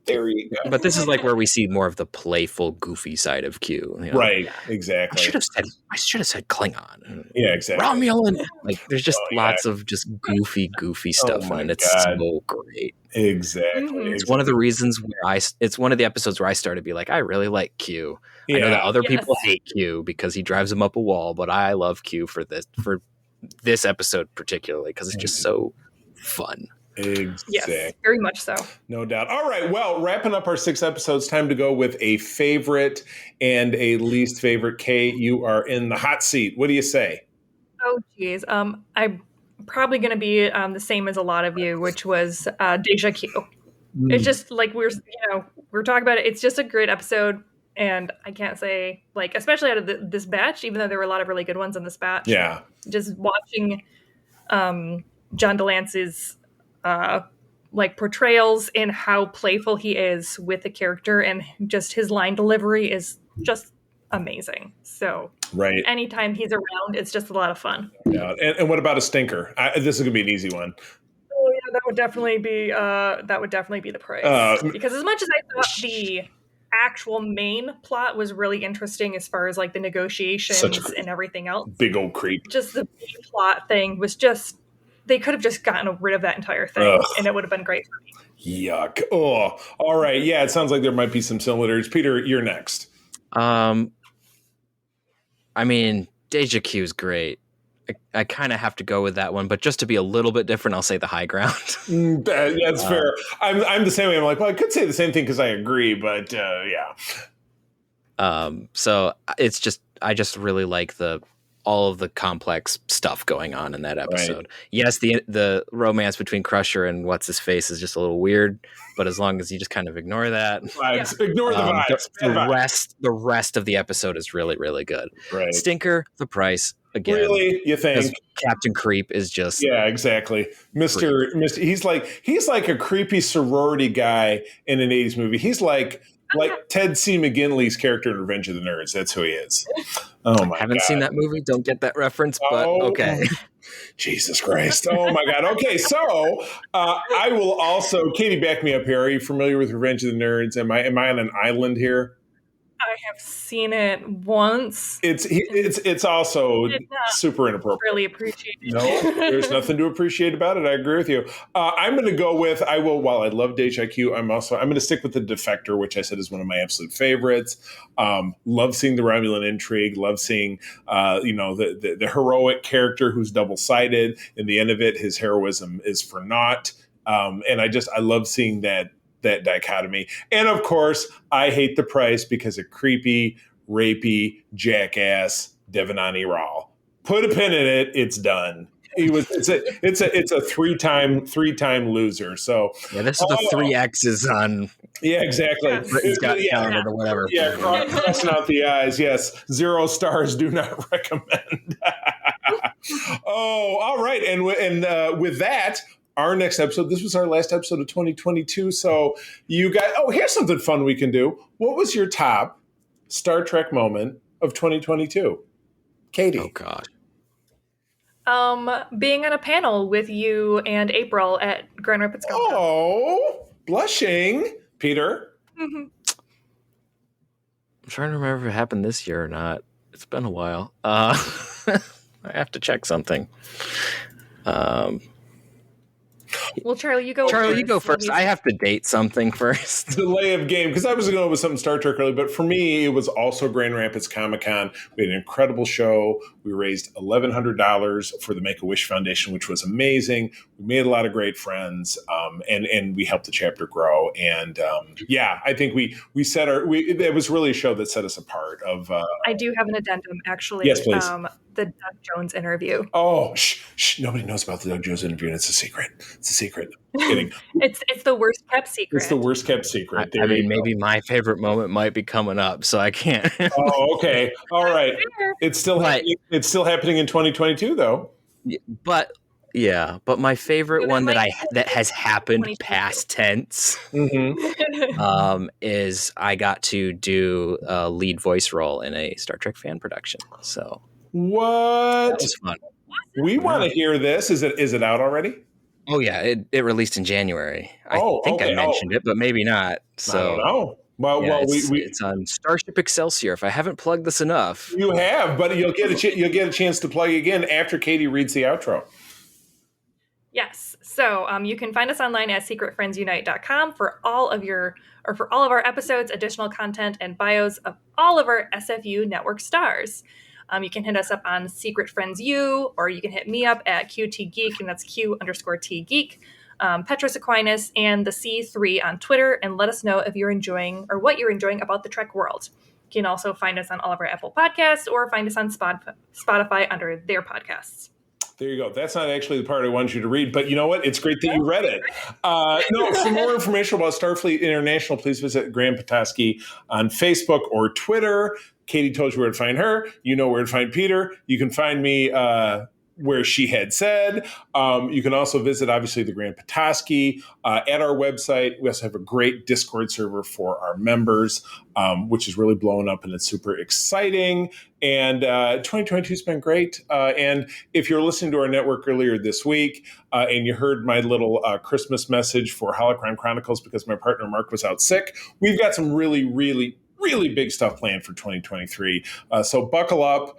There you go. But this is like where we see more of the playful, goofy side of Q. Right, exactly. I should have said Klingon. Yeah, exactly. Romulan. Like, there's just lots of just goofy stuff, and it's so great. Exactly. It's one of the reasons where it's one of the episodes where I started to be like, I really like Q. Yeah. I know that other people hate Q because he drives them up a wall, but I love Q for this episode particularly because it's just so fun. Exactly. Yes, very much so. No doubt. All right. Well, wrapping up our 6 episodes, time to go with a favorite and a least favorite. Kay, you are in the hot seat. What do you say? Oh, geez. I'm probably going to be the same as a lot of you, which was Deja Q. It's just like we're talking about it. It's just a great episode. And I can't say, like, especially out of this batch, even though there were a lot of really good ones in this batch. Yeah. Just watching John DeLance's portrayals in how playful he is with the character, and just his line delivery is just amazing. So anytime he's around, it's just a lot of fun. Yeah. And what about a stinker? This is gonna be an easy one. Oh yeah, that would definitely be the price. Because as much as I thought the actual main plot was really interesting as far as like the negotiations and everything else, big old creep, just the B plot thing was just, they could have just gotten rid of that entire thing, and it would have been great for me. Yuck. Oh, all right. Yeah, it sounds like there might be some similarities. Peter, you're next. I mean, Deja Q is great. I kind of have to go with that one, but just to be a little bit different, I'll say the high ground. That's fair. I'm the same way. I'm like, well, I could say the same thing because I agree, but yeah. So it's just, I just really like all of the complex stuff going on in that episode. Right. Yes, the romance between Crusher and what's his face is just a little weird, but as long as you just kind of ignore that, ignore the vibes. The rest of the episode is really, really good. Right. Stinker, the price again. Really, you think Captain Creep is just exactly, Mr. He's like a creepy sorority guy in an 80s movie. He's like Ted C. McGinley's character in Revenge of the Nerds. That's who he is. Oh my! Haven't seen that movie. Don't get that reference, but okay. Jesus Christ. Oh my God. Okay. So I will also, Katie, back me up here. Are you familiar with Revenge of the Nerds? Am I on an island here? I have seen it once. It's also super inappropriate. Really appreciate it. No, there's nothing to appreciate about it. I agree with you. I'm going to go with, while I love Deja Q, I'm going to stick with The Defector, which I said is one of my absolute favorites. Love seeing the Romulan intrigue. Love seeing, the heroic character who's double-sided. In the end of it, his heroism is for naught. And I love seeing that dichotomy. And of course, I hate the price because of creepy, rapey, jackass Devanani Rao. Put a pin in it. It's done. It's a three-time loser. So yeah, this is the 3 X's on. Yeah, exactly. Britain's Got Talent or whatever. Yeah, crossing out the I's. Yes, 0 stars. Do not recommend. Oh, all right. And with that. Our next episode, this was our last episode of 2022. So you guys, here's something fun we can do. What was your top Star Trek moment of 2022? Katie. Oh, gosh. Being on a panel with you and April at Grand Rapids Comic Con. Oh, blushing. Peter? Mm-hmm. I'm trying to remember if it happened this year or not. It's been a while. I have to check something. Well, Charlie, you go first. I have to date something first. Delay of game, because I was going with something Star Trek early, but for me, it was also Grand Rapids Comic Con. We had an incredible show. We raised $1,100 for the Make-A-Wish Foundation, which was amazing. We made a lot of great friends, and we helped the chapter grow. And I think we set it was really a show that set us apart. I do have an addendum, actually. Yes, please. The Doug Jones interview. Oh, shh, nobody knows about the Doug Jones interview, and it's a secret. It's a secret. I'm kidding. It's the worst kept secret. It's the worst kept secret. I mean, maybe my favorite moment might be coming up, so I can't. Oh, okay. All right. It's still happening in 2022, though. But my favorite one that has happened past tense is I got to do a lead voice role in a Star Trek fan production. So what? That was fun. We want to hear this. Is it out already? Oh yeah, it released in January. I think I mentioned it, but maybe not. So I don't know. Well, it's on Starship Excelsior. If I haven't plugged this enough, you have, but you'll get a chance to plug again after Katie reads the outro. Yes. So you can find us online at secretfriendsunite.com for all of our episodes, additional content, and bios of all of our SFU network stars. You can hit us up on Secret Friends U, or you can hit me up at QT Geek, and that's Q_T Geek, Petros Aquinas, and the C3 on Twitter, and let us know if you're enjoying or what you're enjoying about the Trek world. You can also find us on all of our Apple Podcasts or find us on Spotify under their podcasts. There you go. That's not actually the part I wanted you to read, but you know what? It's great that you read it. For more information about Starfleet International, please visit Graham Petoskey on Facebook or Twitter. Katie told you where to find her. You know where to find Peter. You can find me where she had said. You can also visit, obviously, the Graham Petoskey at our website. We also have a great Discord server for our members, which is really blowing up, and it's super exciting. And 2022 has been great. And if you're listening to our network earlier this week and you heard my little Christmas message for Holocron Chronicles because my partner Mark was out sick, we've got some really, really, really big stuff planned for 2023. So buckle up.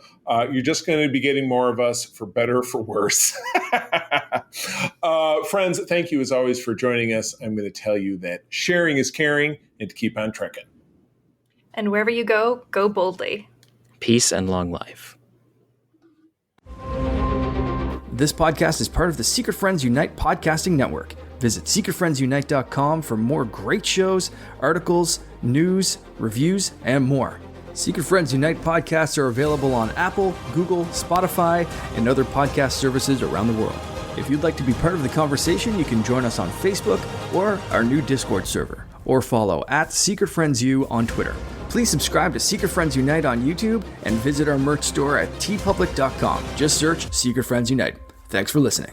You're just going to be getting more of us, for better or for worse. Friends, thank you as always for joining us. I'm going to tell you that sharing is caring, and to keep on trekking. And wherever you go, go boldly. Peace and long life. This podcast is part of the Secret Friends Unite podcasting network. Visit secretfriendsunite.com for more great shows, articles, news, reviews, and more. Secret Friends Unite podcasts are available on Apple, Google, Spotify, and other podcast services around the world. If you'd like to be part of the conversation, you can join us on Facebook or our new Discord server, or follow at Secret Friends U on Twitter. Please subscribe to Secret Friends Unite on YouTube and visit our merch store at tpublic.com. Just search Secret Friends Unite. Thanks for listening.